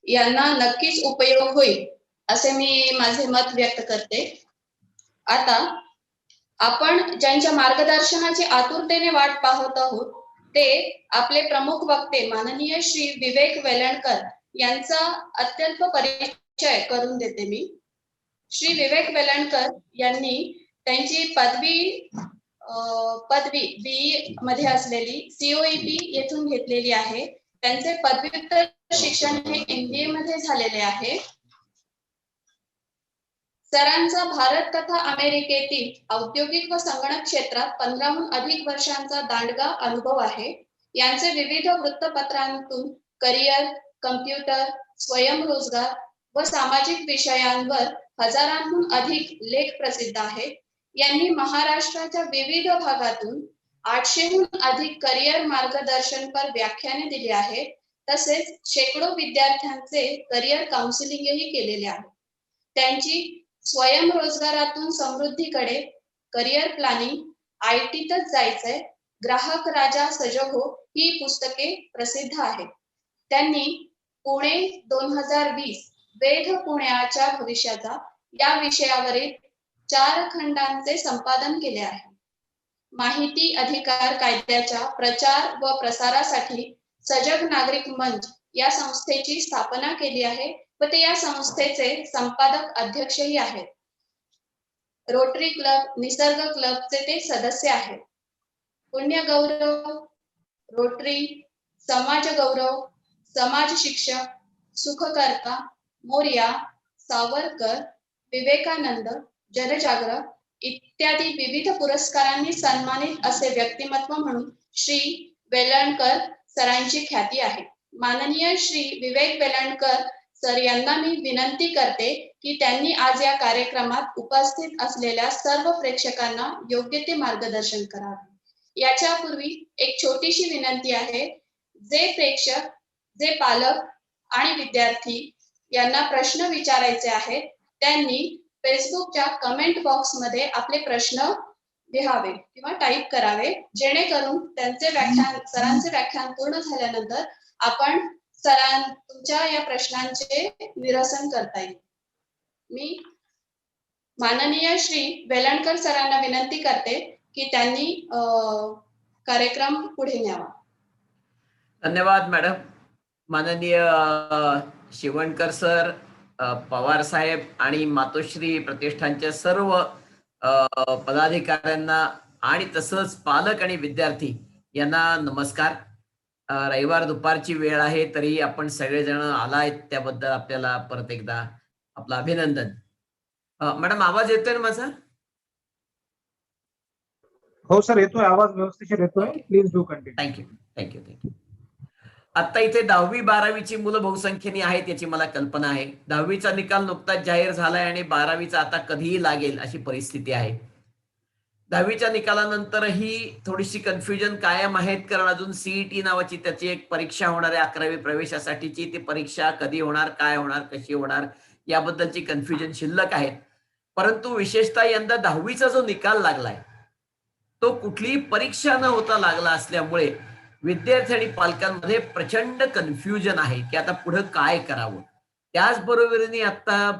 यांना नक्कीच उपयोग होईल असे मी माझे मत व्यक्त करते. आता आपण ज्यांच्या मार्गदर्शनाची आतुरतेने वाट पाहत आहोत ते आपले प्रमुख वक्ते माननीय श्री विवेक वेलणकर यांचा अत्यल्प परिचय करून देते मी. श्री विवेक वेलणकर यांनी त्यांची पदवी BE मध्ये असलेली COEP येथून घेतलेली आहे. त्यांचे पदव्युत्तर शिक्षण हे MBA मध्ये झालेले आहे. सरांचा भारत तथा अमेरिकेतील औद्योगिक व संगणक क्षेत्रात 15हून अधिक वर्षांचा दांडगा अनुभव आहे. यांचे विविध वृत्तपत्रांतून करिअर, कम्प्युटर, स्वयंरोजगार व सामाजिक विषयांवर हजारांहून अधिक लेख प्रसिद्ध आहेत. यांनी महाराष्ट्राच्या विविध भागातून 800हून अधिक करिअर मार्गदर्शनपर व्याख्याने दिली आहेत. तसेच शेकडो विद्यार्थ्यांचे करिअर काउन्सिलिंगही केलेले आहे. त्यांची स्वयंरोजगारातून समृद्धीकडे, करिअर प्लॅनिंग, ITतच जायचंय, ग्राहक राजा सजग हो ही पुस्तके प्रसिद्ध आहेत. त्यांनी पुणे 2020 वेध पुण्याच्या भविष्याचा या विषयावरील 4 खंडांचे संपादन केले आहे. माहिती अधिकार कायद्याच्या प्रचार व प्रसारासाठी सजग नागरिक मंच या संस्थेची स्थापना केली आहे व ते या संस्थेचे संपादक अध्यक्षही आहेत. रोटरी क्लब, निसर्ग क्लबचे ते सदस्य आहेत. पुण्यगौरव, रोटरी, समाज गौरव, समाज शिक्षक, सुखकर्ता, मोर्या, सावरकर, विवेकानंद, जनजागरण इत्यादी विविध पुरस्कारांनी सन्मानित असे व्यक्तिमत्व म्हणून श्री वेलणकर सरांची ख्याती आहे. माननीय श्री विवेक वेलणकर सर यांना मी विनंती करते की त्यांनी आज या कार्यक्रमात उपस्थित असलेल्या सर्व प्रेक्षकांना योग्य ते मार्गदर्शन करावे. याच्यापूर्वी एक छोटीशी विनंती आहे. जे प्रेक्षक, जे पालक आणि विद्यार्थी यांना प्रश्न विचारायचे आहेत त्यांनी फेसबुकच्या कमेंट बॉक्समध्ये आपले प्रश्न लिहावे किंवा टाईप करावे, जेणेकरून सरांचे व्याख्यान पूर्ण झाल्यानंतर आपण तुमच्या या प्रश्नांचे निरसन करता येईल. मी माननीय श्री वेलणकर सरांना विनंती करते की त्यांनी कार्यक्रम पुढे न्यावा. धन्यवाद मॅडम. माननीय शिवणकर सर, पवार साहेब आणि मातोश्री प्रतिष्ठानच्या सर्व पदाधिकाऱ्यांना आणि तसंच पालक आणि विद्यार्थी यांना नमस्कार. रविवार दुपारची वेळ आहे तरी आपण सगळेजण आलायत त्याबद्दल आपल्याला परत एकदा आपलं अभिनंदन. मॅडम आवाज येतोय ना माझा? हो सर येतोय, आवाज व्यवस्थित येतोय. Please do continue. थँक्यू. आता इथे 10वी 12वीची मुलं बहुसंख्येने आहेत याची मला कल्पना आहे. 10वीचा निकाल नुकताच जाहीर झालाय आणि 12वीचा आता कधीही लागेल अशी परिस्थिती आहे. 10वीच्या निकालानंतरही थोडीशी कन्फ्युजन कायम आहेत, कारण अजून CET नावाची त्याची एक परीक्षा होणार आहे 11वी प्रवेशासाठीची. ती परीक्षा कधी होणार, काय होणार, कशी होणार याबद्दलची कन्फ्युजन शिल्लक आहे. परंतु विशेषतः यंदा 10वीचा जो निकाल लागलाय तो कुठलीही परीक्षा न होता लागला असल्यामुळे विद्यार्थी आणि पालकांमध्ये प्रचंड कन्फ्युजन आहे की आता पुढे काय करावं. त्याचबरोबरीने आता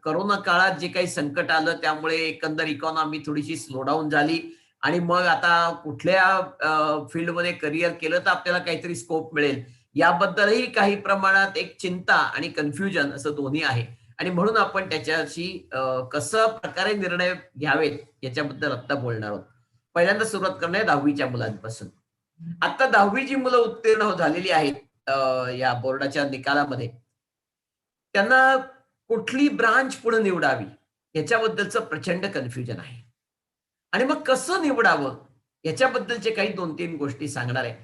करोना काळात जे काही संकट आलं त्यामुळे एकंदर इकॉनॉमी थोडीशी स्लोडाऊन झाली आणि मग आता कुठल्या फील्डमध्ये करिअर केलं तर आपल्याला काहीतरी स्कोप मिळेल याबद्दलही काही प्रमाणात एक चिंता आणि कन्फ्युजन असं दोन्ही आहे. आणि म्हणून आपण त्याच्याशी कसं प्रकारे निर्णय घ्यावेत याच्याबद्दल आता बोलणार आहोत. पहिल्यांदा सुरुवात करणार 10वीच्या मुलांपासून. आता 10वी जी मुलं उत्तीर्ण झालेली आहेत या बोर्डाच्या निकालामध्ये त्यांना कुठली ब्रांच पुढे निवडावी याच्याबद्दलचं प्रचंड कन्फ्युजन आहे. आणि मग कसं निवडावं याच्याबद्दलचे काही 2-3 गोष्टी सांगणार आहे.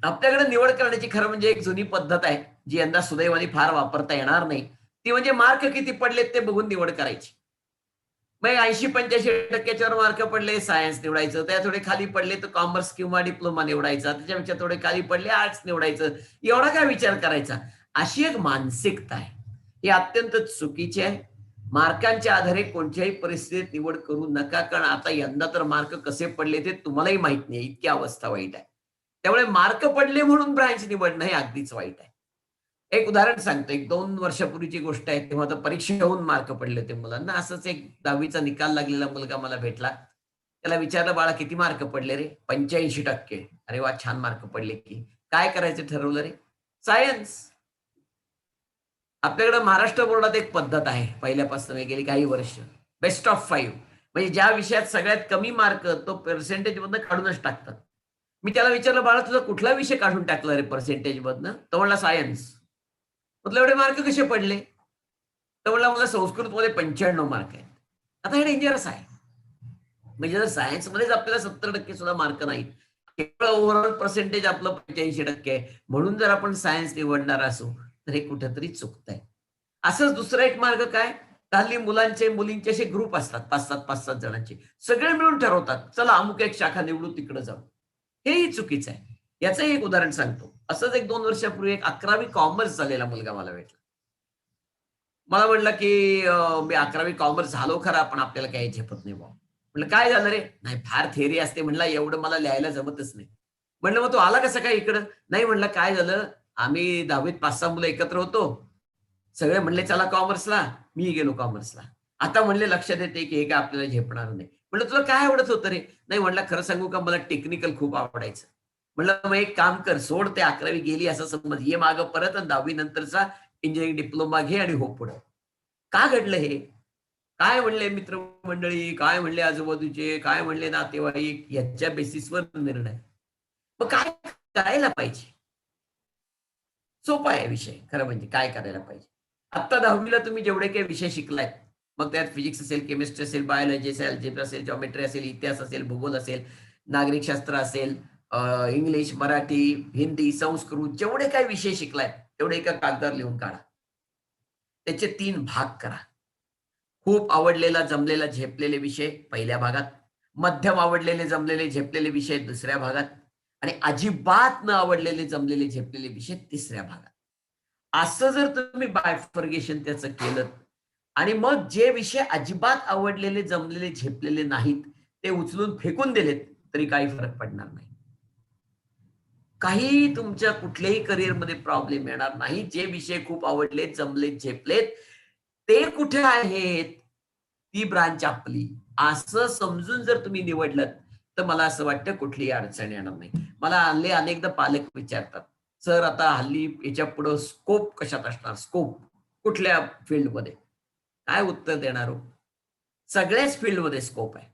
आपल्याकडे निवड करण्याची खरं म्हणजे एक जुनी पद्धत आहे जी यंदा सुदैवाने फार वापरता येणार नाही. ती म्हणजे मार्क किती पडलेत ते बघून निवड करायची. मग 80-85% मार्क पडले सायन्स निवडायचं, त्या थोडे खाली पडले तर कॉमर्स किंवा डिप्लोमा निवडायचा, त्याच्यापेक्षा थोडे खाली पडले आर्ट्स निवडायचं. एवढा काय विचार करायचा अशी एक मानसिकता आहे. ही अत्यंत चुकीची आहे. मार्कांच्या आधारे कोणत्याही परिस्थितीत निवड करू नका, कारण आता यंदा तर मार्क कसे पडले ते तुम्हालाही माहित नाही, इतकी अवस्था वाईट आहे. त्यामुळे मार्क पडले म्हणून ब्रांच निवडणं हे अगदीच वाईट आहे. एक उदाहरण सांगतो. 1-2 वर्षापूर्वीची गोष्ट आहे. तेव्हा तर परीक्षा होऊन मार्क पडले होते मुलांना. असंच एक 10वीचा निकाल लागलेला मुलगा मला भेटला. त्याला विचारलं, "बाळा किती मार्क पडले रे?" 85%. अरे वाह! छान मार्क पडले की. काय करायचं ठरवलं रे? सायन्स. आपल्याकडे महाराष्ट्र बोर्डात एक पद्धत आहे पहिल्यापासून गेली काही वर्ष. बेस्ट ऑफ 5 म्हणजे ज्या विषयात सगळ्यात कमी मार्क तो पर्सेंटेज मधनं काढूनच टाकतात. मी त्याला विचारलं, "बाळा तुझा कुठला विषय काढून टाकला रे पर्सेंटेज मधनं?" तो म्हणला, "सायन्स." म्हटलं, "एवढे मार्क कसे पडले?" तर म्हणला, "मला संस्कृतमध्ये 95 मार्क आहेत." आता हे डेंजरस आहे. म्हणजे जर सायन्समध्येच आपल्याला 70% सुद्धा मार्क नाहीत, केवळ ओव्हरऑल पर्सेंटेज आपलं 85% आहे, म्हणून जर आपण सायन्स निवडणार असू तर हे कुठेतरी चुकतंय. असंच दुसरा एक मार्ग काय, हल्ली मुलांचे मुलींचे असे ग्रुप असतात 5-7 जणांचे, सगळे मिळून ठरवतात चला अमुक एक शाखा निवडू तिकडे जाऊ. हेही चुकीचं आहे. याचं एक उदाहरण सांगतो. असंच 1-2 वर्षापूर्वी एक 11वी कॉमर्स झालेला मुलगा मला भेटला. मला म्हटलं की मी 11वी कॉमर्स झालो खरा, पण आपल्याला काही झेपत नाही बुवा. म्हटलं काय झालं रे? नाही फार थेअरी असते म्हणलं, एवढं मला लिहायला जमतच नाही. म्हटलं मग तू आला कसं काय इकडं? नाही म्हणलं काय झालं, आम्ही 10वीत 5-6 मुलं एकत्र होतो. सगळे म्हणले चला कॉमर्सला, मी गेलो कॉमर्सला. आता म्हणले लक्षात येते की हे काय आपल्याला झेपणार नाही. म्हटलं तुला काय आवडत होतं रे? नाही म्हणलं खरं सांगू का मला टेक्निकल खूप आवडायचं. म्हटलं मग एक काम कर, सोड ते 11वी गेली असं समज, ये मागं परत आणि 10वी नंतरचा इंजिनिअरिंग डिप्लोमा घे आणि हो पुढं. का घडलं हे? काय म्हणले मित्रमंडळी, काय म्हणले आजूबाजूचे, काय म्हणले नातेवाईक, याच्या बेसिसवर निर्णय. मग काय करायला पाहिजे? सोपा आहे विषय खरं म्हणजे काय करायला पाहिजे. आता 10वीला तुम्ही जेवढे काही विषय शिकलाय, मग त्यात फिजिक्स असेल, केमिस्ट्री असेल, बायोलॉजी असेल, अल्जेब्रा असेल, जॉमेट्री असेल, इतिहास असेल, भूगोल असेल, नागरिकशास्त्र असेल, इंग्लिश, मराठी, हिंदी, संस्कृत जेवढे काही विषय शिकलाय तेवढे एका कागदावर लिहून काढा. त्याचे 3 भाग करा. खूप आवडलेला, जमलेला, झेपलेले विषय पहिल्या भागात, मध्यम आवडलेले, जमलेले, झेपलेले विषय दुसऱ्या भागात आणि अजिबात न आवडलेले, जमलेले, झेपलेले विषय तिसऱ्या भागात. असं जर तुम्ही बायफर्गेशन त्याचं केलं आणि मग जे विषय अजिबात आवडलेले, जमलेले, झेपलेले नाहीत ते उचलून फेकून दिलेत तरी काही फरक पडणार नाही. काही तुमच्या कुठल्याही करिअरमध्ये प्रॉब्लेम येणार नाही. जे विषय खूप आवडलेत, जमलेत, झेपलेत ते कुठे आहेत? ती ब्रांच आपली. असं समजून जर तुम्ही निवडलं तर मला असं वाटतं कुठलीही अडचण येणार नाही. मला हल्ली अनेकदा पालक विचारतात, "सर आता हल्ली याच्या पुढं स्कोप कशात असणार? स्कोप कुठल्या फील्डमध्ये?" काय उत्तर देणार हो? सगळ्याच फील्डमध्ये स्कोप आहे.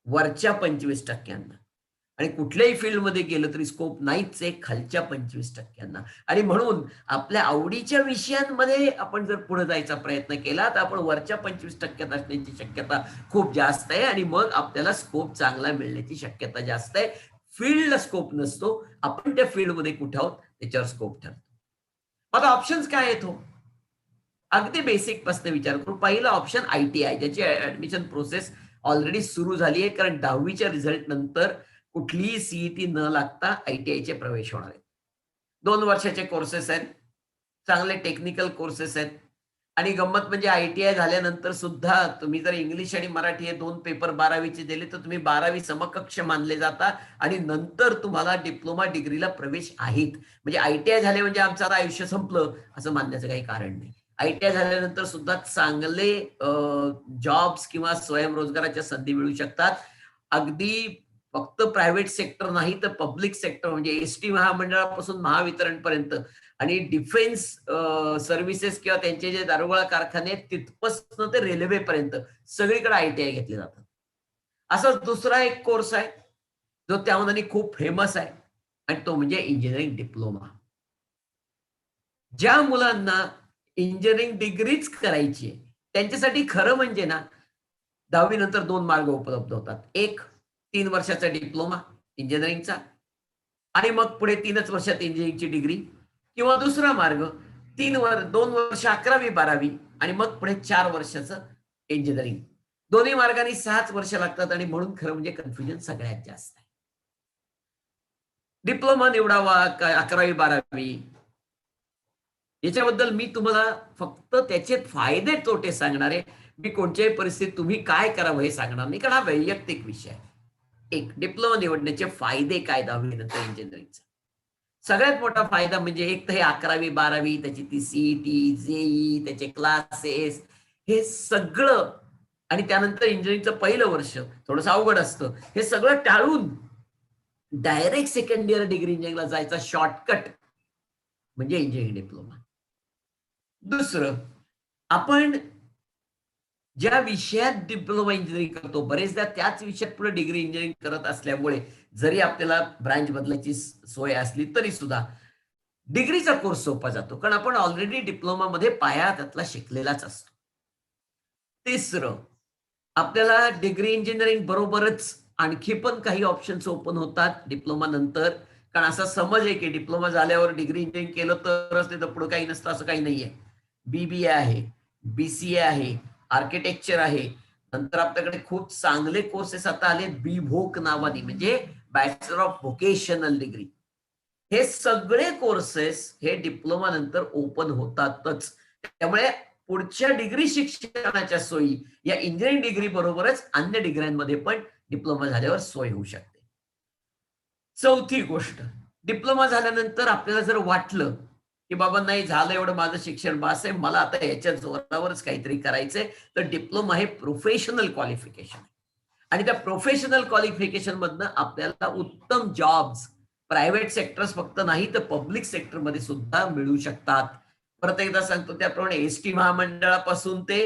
वरच्या 25% आणि कुठल्याही फील्डमध्ये गेलं तरी स्कोप नाहीच आहे खालच्या 25% आणि म्हणून आपल्या आवडीच्या विषयांमध्ये आपण जर पुढे जायचा प्रयत्न केला तर आपण वरच्या 25% असण्याची शक्यता खूप जास्त आहे आणि मग आपल्याला स्कोप चांगला मिळण्याची शक्यता जास्त आहे. फील्डला स्कोप नसतो, आपण त्या फील्डमध्ये कुठे आहोत त्याच्यावर स्कोप ठरतो. आता ऑप्शन्स काय आहेत हो? अगदी बेसिक पासून विचार करू. पहिला ऑप्शन ITI, ज्याची ऍडमिशन प्रोसेस ऑलरेडी सुरू झाली आहे, कारण 10वीच्या रिझल्ट नंतर कुठलीही CET न लागता ITIचे प्रवेश होणार आहेत. 2 वर्षाचे कोर्सेस आहेत, चांगले टेक्निकल कोर्सेस आहेत आणि गंमत म्हणजे ITI झाल्यानंतर सुद्धा तुम्ही जर इंग्लिश आणि मराठी हे 2 पेपर 12वीचे दिले तर तुम्ही 12वी समकक्ष मानले जाता आणि नंतर तुम्हाला डिप्लोमा डिग्रीला प्रवेश आहेत. म्हणजे ITI झाले म्हणजे आमचं आता आयुष्य संपलं असं मानण्याचं काही कारण नाही. ITI झाल्यानंतर सुद्धा चांगले जॉब्स किंवा स्वयंरोजगाराच्या संधी मिळू शकतात. अगदी फक्त प्रायव्हेट सेक्टर नाही तर पब्लिक सेक्टर म्हणजे एसटी महामंडळापासून महावितरणपर्यंत आणि डिफेन्स सर्व्हिसेस किंवा त्यांचे जे दारुगोळा कारखाने आहेत तिथपासून ते रेल्वेपर्यंत सगळीकडे ITI घेतले जातात. असाच दुसरा एक कोर्स आहे जो त्यामध्ये खूप फेमस आहे आणि तो म्हणजे इंजिनिअरिंग डिप्लोमा. ज्या मुलांना इंजिनिअरिंग डिग्रीच करायची आहे त्यांच्यासाठी खरं म्हणजे ना 10वी नंतर 2 मार्ग उपलब्ध होतात. एक 3 वर्षाचा डिप्लोमा इंजिनिअरिंगचा आणि मग पुढे 3च वर्षात इंजिनिअरिंगची डिग्री किंवा दुसरा मार्ग 2 वर्ष 11वी 12वी आणि मग पुढे 4 वर्षाचं इंजिनिअरिंग. दोन्ही मार्गाने 6च वर्ष लागतात आणि म्हणून खरं म्हणजे कन्फ्युजन सगळ्यात जास्त आहे. डिप्लोमा निवडावा का 11वी 12वी याच्याबद्दल मी तुम्हाला फक्त त्याचे फायदे तोटे सांगणार आहे. मी कोणत्याही परिस्थितीत तुम्ही काय करावं हे सांगणार नाही, कारण हा वैयक्तिक विषय आहे. एक डिप्लोमा निवडण्याचे फायदे काय 10वी नंतर इंजिनिअरिंगचा. सगळ्यात मोठा फायदा म्हणजे एक तर हे 11वी 12वी त्याची ती सीईटी, जेई, त्याचे क्लासेस, हे सगळं, आणि त्यानंतर इंजिनिअरिंगचं पहिलं वर्ष थोडंसं अवघड असतं, हे सगळं टाळून डायरेक्ट सेकंड इयर डिग्री इंजिनिअरिंगला जायचा शॉर्टकट म्हणजे इंजिनिअरिंग डिप्लोमा. दुसरं, आपण ज्या विषयात डिप्लोमा इंजिनिअरिंग करतो बरेचदा त्याच विषयात पुढे डिग्री इंजिनिअरिंग करत असल्यामुळे जरी आपल्याला ब्रांच बदलायची सोय असली तरी सुद्धा डिग्रीचा कोर्स सोपा जातो, कारण आपण ऑलरेडी डिप्लोमामध्ये पाया त्यातला शिकलेलाच असतो. तिसरं, आपल्याला डिग्री इंजिनिअरिंग बरोबरच आणखी पण काही ऑप्शन्स ओपन होतात डिप्लोमा नंतर, कारण असा समज आहे की डिप्लोमा झाल्यावर डिग्री इंजिनिअरिंग केलं तरच ते पुढे काही नसतं, असं काही नाहीये. बीबीए आहे, बीसीए आहे, आर्किटेक्चर आहे, नंतर आपल्याकडे खूप चांगले कोर्सेस आता आले बीव्होक नावाने, म्हणजे बॅचलर ऑफ व्होकेशनल डिग्री. हे सगळे कोर्सेस हे डिप्लोमा नंतर ओपन होतातच. त्यामुळे पुढच्या डिग्री शिक्षणाच्या सोयी या इंजिनिअरिंग डिग्री बरोबरच अन्य डिग्र्यांमध्ये पण डिप्लोमा झाल्यावर सोय होऊ शकते. चौथी गोष्ट, डिप्लोमा झाल्यानंतर आपल्याला जर वाटलं की बाबा नाही झालं एवढं माझं शिक्षण बास आहे, मला आता याच्या जोरावरच काहीतरी करायचंय, तर डिप्लोमा हे प्रोफेशनल क्वालिफिकेशन आहे. आणि त्या प्रोफेशनल क्वालिफिकेशन मधनं आपल्याला उत्तम जॉब्स प्रायव्हेट सेक्टर्स फक्त नाही तर पब्लिक सेक्टरमध्ये सुद्धा मिळू शकतात. परत एकदा सांगतो त्याप्रमाणे एसटी महामंडळापासून ते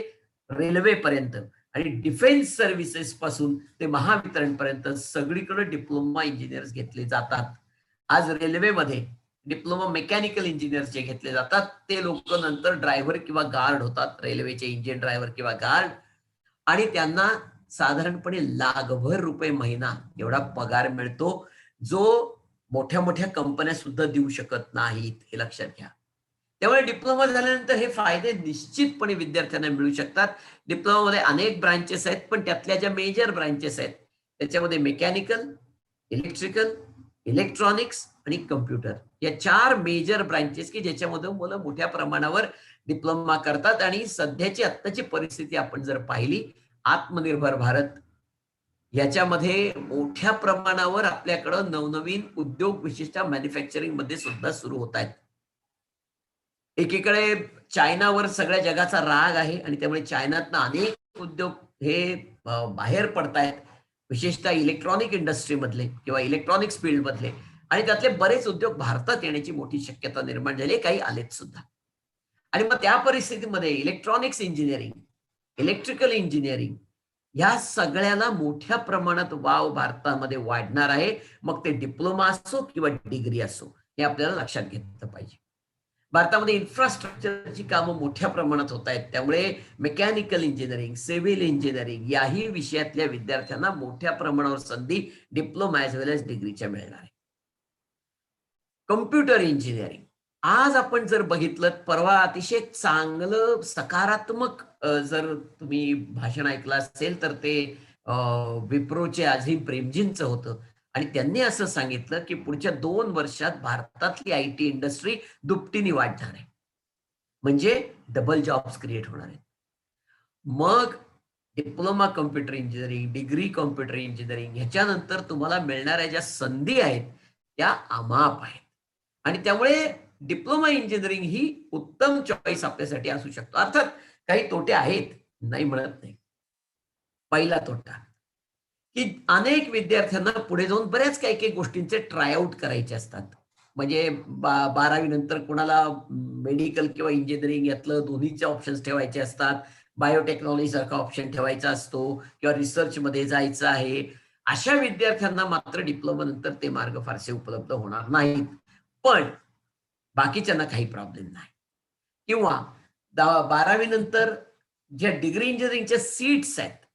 रेल्वेपर्यंत आणि डिफेन्स सर्व्हिसेस पासून ते महावितरण पर्यंत सगळीकडे डिप्लोमा इंजिनियर्स घेतले जातात. आज रेल्वेमध्ये डिप्लोमा मेकॅनिकल इंजिनियर्स जे घेतले जातात ते लोक नंतर ड्रायव्हर किंवा गार्ड होतात, रेल्वेचे इंजिन ड्रायव्हर किंवा गार्ड, आणि त्यांना साधारणपणे लाखभर रुपये महिना एवढा पगार मिळतो, जो मोठ्या मोठ्या कंपन्या सुद्धा देऊ शकत नाहीत, हे लक्षात घ्या. त्यामुळे डिप्लोमा झाल्यानंतर हे फायदे निश्चितपणे विद्यार्थ्यांना मिळू शकतात. डिप्लोमामध्ये अनेक ब्रांचेस आहेत, पण त्यातल्या ज्या मेजर ब्रांचेस आहेत त्याच्यामध्ये मेकॅनिकल, इलेक्ट्रिकल, इलेक्ट्रॉनिक्स आणि कम्प्युटर या 4 मेजर ब्रांचेस की ज्याच्यामध्ये मुलं मोठ्या प्रमाणावर डिप्लोमा करतात. आणि सध्याची आत्ताची परिस्थिती आपण जर पाहिली, आत्मनिर्भर भारत याच्यामध्ये मोठ्या प्रमाणावर आपल्याकडं नवनवीन उद्योग विशिष्ट मॅन्युफॅक्चरिंग मध्ये सुद्धा सुरू होत आहेत. एकीकडे चायनावर सगळ्या जगाचा राग आहे आणि त्यामुळे चायनातनं अनेक उद्योग हे बाहेर पडतायत, विशेषतः इलेक्ट्रॉनिक इंडस्ट्री मधले किंवा इलेक्ट्रॉनिक्स फील्ड मधले, आणि त्यातले बरेच उद्योग भारतात येण्याची मोठी शक्यता निर्माण झाली, काही आलेत सुद्धा. आणि मग त्या परिस्थितीमध्ये इलेक्ट्रॉनिक्स इंजिनिअरिंग, इलेक्ट्रिकल इंजिनिअरिंग या सगळ्याला मोठ्या प्रमाणात वाव भारतामध्ये वाढणार आहे. मग ते डिप्लोमा असो किंवा डिग्री असो, हे आपल्याला लक्षात घेतलं पाहिजे. भारतामध्ये इन्फ्रास्ट्रक्चरची कामं मोठ्या प्रमाणात होत आहेत, त्यामुळे मेकॅनिकल इंजिनिअरिंग, सिव्हिल इंजिनिअरिंग याही विषयातल्या विद्यार्थ्यांना मोठ्या प्रमाणावर संधी डिप्लोमा एज वेल एज डिग्रीच्या मिळणार आहे. कम्प्युटर इंजिनिअरिंग आज आपण जर बघितलं, परवा अतिशय चांगलं सकारात्मक जर तुम्ही भाषण ऐकलं असेल तर ते विप्रोचे अझीम प्रेमजींचं होतं, आणि त्यांनी असं सांगितलं की पुढच्या 2 वर्षात भारतातली आयटी इंडस्ट्री दुपटीने वाढणार आहे, म्हणजे डबल जॉब्स क्रिएट होणार आहेत. मग diploma computer engineering, degree computer engineering ह्याच्यानंतर तुम्हाला मिळणाऱ्या ज्या संधी आहेत त्या अमाप आहेत, आणि त्यामुळे डिप्लोमा इंजिनिअरिंग ही उत्तम चॉईस आपल्यासाठी असू शकतो. अर्थात काही तोटे आहेत, नाही म्हणत नाही. पहिला तोटा की अनेक विद्यार्थ्यांना पुढे जाऊन बऱ्याच काही काही गोष्टींचे ट्रायआउट करायचे असतात. म्हणजे 12वी नंतर कोणाला मेडिकल किंवा इंजिनिअरिंग यातलं दोन्हीचे ऑप्शन्स ठेवायचे असतात, बायोटेक्नॉलॉजी सारखा ऑप्शन ठेवायचा असतो किंवा रिसर्च मध्ये जायचं आहे. अशा विद्यार्थ्यांना मात्र डिप्लोमा नंतर ते मार्ग फारसे उपलब्ध होणार नाहीत. पण बाकीच्यांना काही प्रॉब्लेम नाही. किंवा 12वी नंतर ज्या डिग्री इंजिनिअरिंगच्या सीट्स आहेत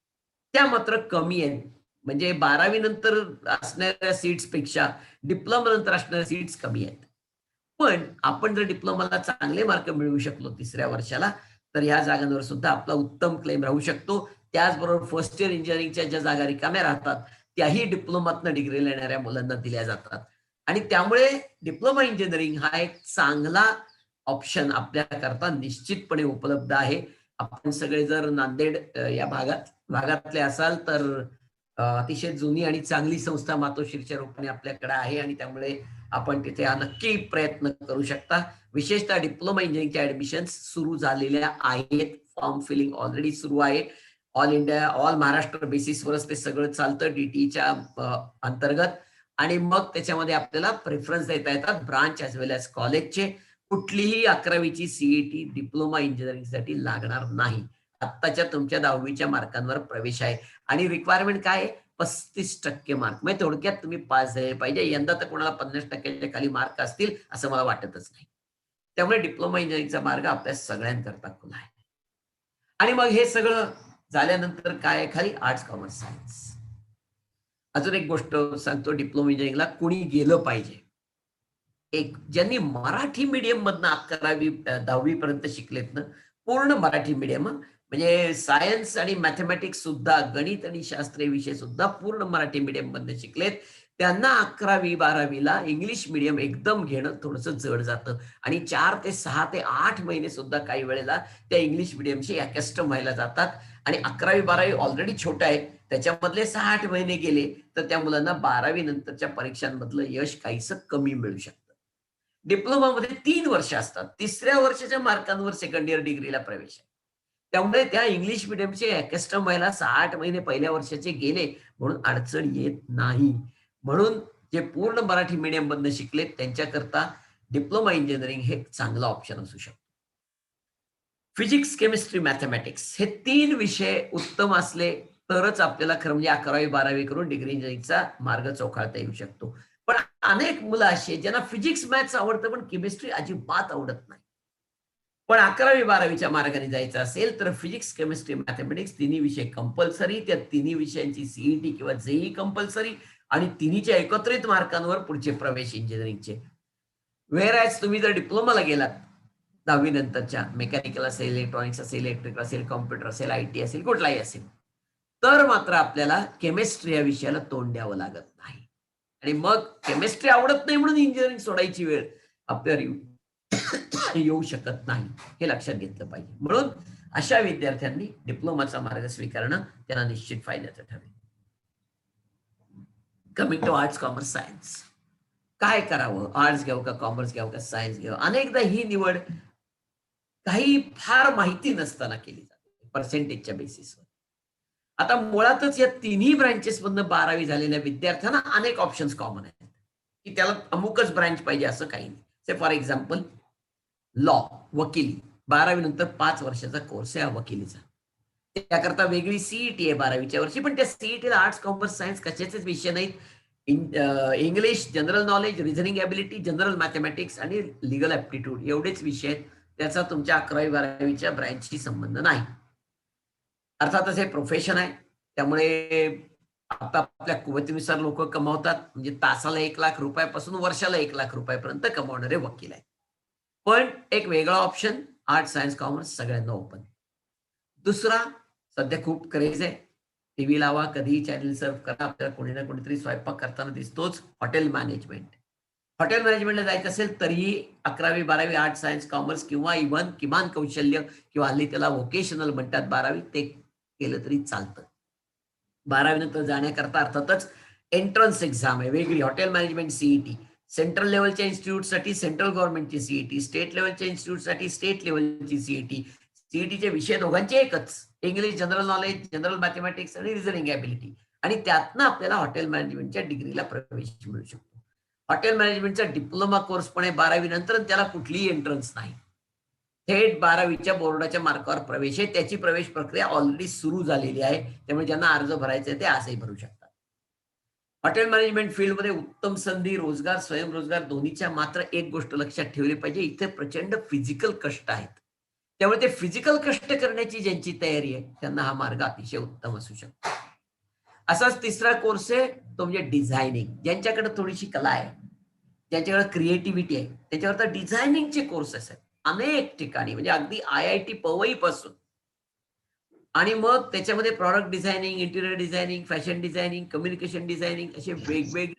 त्या मात्र कमी आहेत. म्हणजे 12वी नंतर असणाऱ्या सीट्स पेक्षा डिप्लोमा नंतर असणाऱ्या सीट्स कमी आहेत. पण आपण जर डिप्लोमाला चांगले मार्क मिळवू शकलो 3ऱ्या वर्षाला, तर ह्या जागांवर सुद्धा आपला उत्तम क्लेम राहू शकतो. त्याचबरोबर फर्स्ट इयर इंजिनिअरिंगच्या ज्या जागा रिकाम्या राहतात त्याही डिप्लोमातनं डिग्रीला येणाऱ्या मुलांना दिल्या जातात. आणि त्यामुळे डिप्लोमा इंजिनिअरिंग हा एक चांगला ऑप्शन आपल्याकरता निश्चितपणे उपलब्ध आहे. आपण सगळे जर नांदेड या भागातले असाल तर अतिशय जुनी आणि चांगली संस्था मातोश्रीच्या रूपाने आपल्याकडे आहे, आणि त्यामुळे आपण तिथे हा नक्की प्रयत्न करू शकता. विशेषतः डिप्लोमा इंजिनिअरिंगच्या ऍडमिशन सुरू झालेल्या आहेत. फॉर्म फिलिंग ऑलरेडी सुरू आहे. ऑल इंडिया, ऑल महाराष्ट्र बेसिसवरच ते सगळं चालतं डीटीच्या अंतर्गत. आणि मग त्याच्यामध्ये आपल्याला प्रेफरन्स देता येतात ब्रांच ॲज वेल ॲज कॉलेजचे. कुठलीही 11वीची सीईटी डिप्लोमा इंजिनिअरिंगसाठी लागणार नाही. आत्ताच्या तुमच्या 10वीच्या मार्कांवर प्रवेश आहे. आणि रिक्वायरमेंट काय आहे? 35% मार्क. म्हणजे थोडक्यात तुम्ही पास झाले पाहिजे. यंदा तर कोणाला 50%च्या खाली मार्क असतील असं मला वाटतच नाही. त्यामुळे डिप्लोमा इंजिनिअरिंगचा मार्ग आपल्या सगळ्यांकरता खुला आहे. आणि मग हे सगळं झाल्यानंतर काय आहे खाली? Arts, commerce, science. अजून एक गोष्ट सांगतो, डिप्लोमा इंजिनिअरिंगला कोणी गेलं पाहिजे. एक, ज्यांनी मराठी मीडियम मधनं 11वी 10वी पर्यंत शिकलेत ना, पूर्ण मराठी मीडियम, म्हणजे सायन्स आणि मॅथमॅटिक्स सुद्धा, गणित आणि शास्त्रीय विषय सुद्धा पूर्ण मराठी मीडियम मधनं शिकलेत, त्यांना 11वी 12वीला इंग्लिश मीडियम एकदम घेणं थोडंसं जड जातं. आणि 4 ते 6 ते 8 महिने सुद्धा काही वेळेला त्या इंग्लिश मीडियमशी अकॅस्टम व्हायला जातात. आणि 11वी 12वी ऑलरेडी छोटं आहे, त्याच्यामधले 6-8 महिने गेले तर त्या मुलांना 12वी नंतरच्या परीक्षांमधलं यश काहीसं कमी मिळू शकतं. डिप्लोमामध्ये 3 वर्ष असतात. 3ऱ्या वर्षाच्या मार्कांवर सेकंड इयर डिग्रीला प्रवेश आहे. त्यामुळे त्या इंग्लिश मिडियमचे अकॅस्टम व्हायला 6-8 महिने पहिल्या वर्षाचे गेले म्हणून अडचण येत नाही. म्हणून जे पूर्ण मराठी मीडियम मधनं शिकलेत त्यांच्याकरता डिप्लोमा इंजिनिअरिंग हे चांगला ऑप्शन असू शकतो. फिजिक्स, केमिस्ट्री, मॅथमॅटिक्स हे 3 विषय उत्तम असले तरच आपल्याला खरं म्हणजे 11वी 12वी करून डिग्री इंजिनिअरिंगचा मार्ग चोखाळता येऊ शकतो. पण अनेक मुलं अशी आहेत ज्यांना फिजिक्स मॅथ्स आवडतं पण केमिस्ट्री अजिबात आवडत नाही. पण 11वी 12वीच्या मार्गाने जायचं असेल तर फिजिक्स, केमिस्ट्री, मॅथमॅटिक्स तिन्ही विषय कंपल्सरी. त्या तिन्ही विषयांची सीईटी किंवा जेई कंपल्सरी आणि तिन्हीच्या एकत्रित मार्कांवर पुढचे प्रवेश इंजिनिअरिंगचे. व्हेअरएज तुम्ही जर डिप्लोमाला गेलात 10वी नंतरच्या, मेकॅनिकल असेल, इलेक्ट्रॉनिक्स असेल, इलेक्ट्रिकल असेल, कॉम्प्युटर असेल, आयटी असेल, कुठलाही असेल, तर मात्र आपल्याला केमिस्ट्री या विषयाला तोंड द्यावं लागत नाही. आणि मग केमिस्ट्री आवडत नाही म्हणून इंजिनिअरिंग सोडायची वेळ आपल्यावर येऊ शकत नाही, हे लक्षात घेतलं पाहिजे. म्हणून अशा विद्यार्थ्यांनी डिप्लोमाचा मार्ग स्वीकारणं त्यांना निश्चित फायद्याचं ठरेल. Coming to arts, commerce, science. काय करावं? आर्ट्स घ्यावं का, कॉमर्स घ्यावं का, सायन्स घ्यावं? अनेकदा ही निवड काही फार माहिती नसताना केली जाते पर्सेंटेजच्या बेसिसवर. आता मुळातच या तिन्ही ब्रांचेस मधनं 12वी झालेल्या विद्यार्थ्यांना अनेक ऑप्शन्स कॉमन आहेत की त्याला अमुकच ब्रांच पाहिजे असं काही नाही. से फॉर एक्झाम्पल लॉ, वकिली, 12वी नंतर 5 वर्षाचा कोर्स आहे हा वकिलीचा. त्याकरता वेगळी सीईटी आहे 12वीच्या वर्षी, पण त्या सीईटीला आर्ट्स, कॉमर्स, सायन्स कशाचेच विषय नाहीत. English, general knowledge, reasoning ability, general mathematics आणि लिगल ॲप्टिट्यूड एवढेच विषय आहेत. त्याचा तुमच्या 11वी 12वीच्या ब्रँचशी संबंध नाही. अर्थातच हे प्रोफेशन आहे, त्यामुळे आपल्या कुवतीनुसार लोक कमावतात. म्हणजे तासाला 1 लाख रुपयापासून वर्षाला 1 लाख रुपयापर्यंत कमावणारे वकील आहेत. पण एक वेगळा ऑप्शन आर्ट, सायन्स, कॉमर्स सगळ्यांना ओपन. दुसरा, सध्या खूप क्रेज आहे, टीव्ही लावा, कधीही चॅनल सर्व करा, आपल्याला कोणी ना कोणीतरी स्वयंपाक करताना दिसतोच, हॉटेल मॅनेजमेंट. हॉटेल मॅनेजमेंटला जायचं असेल तरीही 11वी 12वी आर्ट, सायन्स, कॉमर्स किंवा इव्हन किमान कौशल्य किंवा हल्ली त्याला व्होकेशनल म्हणतात 12वी, ते केलं तरी चालतं. 12वी नंतर जाण्याकरता अर्थातच एंट्रन्स एक्झाम आहे वेगळी, हॉटेल मॅनेजमेंट सीईटी. सेंट्रल लेवलच्या इन्स्टिट्यूटसाठी सेंट्रल गव्हर्नमेंटची सीईटी, स्टेट लेवलच्या इन्स्टिट्यूटसाठी स्टेट लेवलची सीईटी. सीईटीचे विषय दोघांचे एकच, English, general knowledge, general mathematics आणि रिझनिंग ॲबिलिटी. आणि त्यातनं आपल्याला हॉटेल मॅनेजमेंटच्या डिग्रीला प्रवेश मिळू शकतो. हॉटेल मॅनेजमेंटचा डिप्लोमा कोर्स पण आहे 12वी नंतर, त्याला कुठलीही एंट्रन्स नाही, थेट 12वीच्या बोर्डाच्या मार्कावर प्रवेश आहे. त्याची प्रवेश प्रक्रिया ऑलरेडी सुरू झालेली आहे, त्यामुळे ज्यांना अर्ज भरायचे ते आजही भरू शकतात. हॉटेल मॅनेजमेंट फील्डमध्ये उत्तम संधी, रोजगार, स्वयंरोजगार दोन्हीच्या. मात्र एक गोष्ट लक्षात ठेवली पाहिजे, इथे प्रचंड फिजिकल कष्ट आहेत. त्यामुळे ते फिजिकल कष्ट करण्याची ज्यांची तयारी आहे त्यांना हा मार्ग अतिशय उत्तम असू शकतो. असाच तिसरा कोर्स आहे तो म्हणजे डिझायनिंग. ज्यांच्याकडे थोडीशी कला आहे, ज्यांच्याकडे क्रिएटिव्हिटी आहे, त्याच्यावर तर डिझायनिंगचे कोर्सेस आहेत अनेक ठिकाणी, म्हणजे अगदी IIT पवई पासून. आणि मग त्याच्यामध्ये product designing, interior designing, fashion designing, communication designing असे वेगवेगळे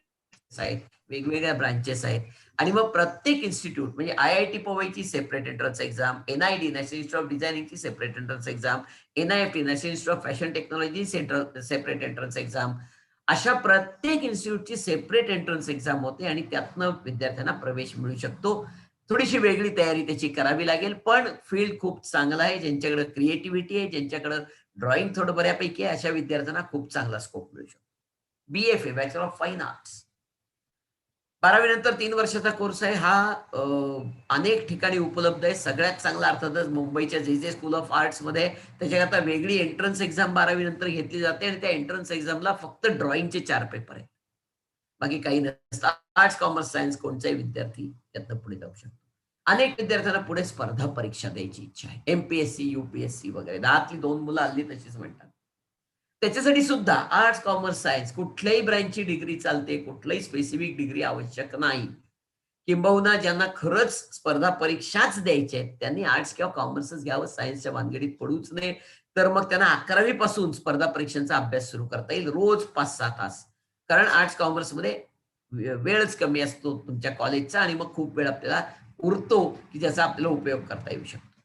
आहेत, वेगवेगळ्या ब्रांचेस आहेत. आणि मग प्रत्येक इन्स्टिट्यूट म्हणजे IIT पवईची separate entrance exam, NID national institute of डिझायनिंगची separate entrance exam, NIFT national institute of fashion technology separate entrance exam, अशा प्रत्येक इन्स्टिट्यूटची सेपरेट एंट्रन्स एक्झाम होते आणि त्यातनं विद्यार्थ्यांना प्रवेश मिळू शकतो. थोडीशी वेगळी तयारी त्याची करावी लागेल, पण फील्ड खूप चांगला आहे. ज्यांच्याकडे क्रिएटिव्हिटी आहे, ज्यांच्याकडे ड्रॉइंग थोडं बऱ्यापैकी आहे, अशा विद्यार्थ्यांना खूप चांगला स्कोप मिळू शकतो. BFA bachelor of fine arts 12वी नंतर 3 वर्षाचा कोर्स आहे. हा अनेक ठिकाणी उपलब्ध आहे. सगळ्यात चांगला अर्थातच मुंबईच्या जे स्कूल ऑफ आर्ट्स मध्ये त्याच्याकरता वेगळी एंट्रन्स एक्झाम 12वी नंतर घेतली जाते आणि त्या एंट्रन्स एक्झामला फक्त ड्रॉइंगचे 4 पेपर आहेत. बाकी काही नसतं. आर्ट्स, कॉमर्स, सायन्स कोणताही विद्यार्थी त्यातनं पुढे जाऊ शकतो. अनेक विद्यार्थ्यांना पुढे स्पर्धा परीक्षा द्यायची इच्छा आहे. MPSC, UPSC वगैरे 10तली 2 मुलं हल्ली तशीच म्हणतात. त्याच्यासाठी सुद्धा आर्ट्स, कॉमर्स, सायन्स कुठल्याही ब्रँचची डिग्री चालते, कुठल्याही स्पेसिफिक डिग्री आवश्यक नाही. किंबहुना ज्यांना खरंच स्पर्धा परीक्षाच द्यायच्या आहेत त्यांनी आर्ट्स किंवा कॉमर्सच घ्यावं, सायन्सच्या भानगडीत पडूच नये. तर मग त्यांना 11वी पासून स्पर्धा परीक्षांचा अभ्यास सुरू करता येईल, रोज 5-6 तास. कारण आर्ट्स कॉमर्समध्ये वेळच कमी असतो तुमच्या कॉलेजचा आणि मग खूप वेळ आपल्याला उरतो की ज्याचा आपल्याला उपयोग करता येऊ शकतो.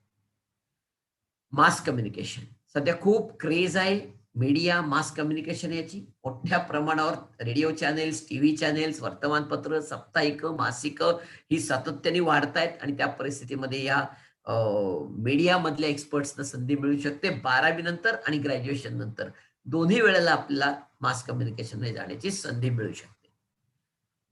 मास कम्युनिकेशन सध्या खूप क्रेज आहे. मीडिया, मास कम्युनिकेशन याची मोठ्या प्रमाणावर रेडिओ चॅनेल्स, टीव्ही चॅनेल्स, वर्तमानपत्र, साप्ताहिक, मासिक ही सातत्याने वाढत आहेत आणि त्या परिस्थितीमध्ये या मीडिया मधल्या एक्सपर्ट्सना संधी मिळू शकते. 12वी नंतर आणि ग्रॅज्युएशन नंतर दोन्ही वेळेला आपल्याला मास कम्युनिकेशनमध्ये जाण्याची संधी मिळू शकते.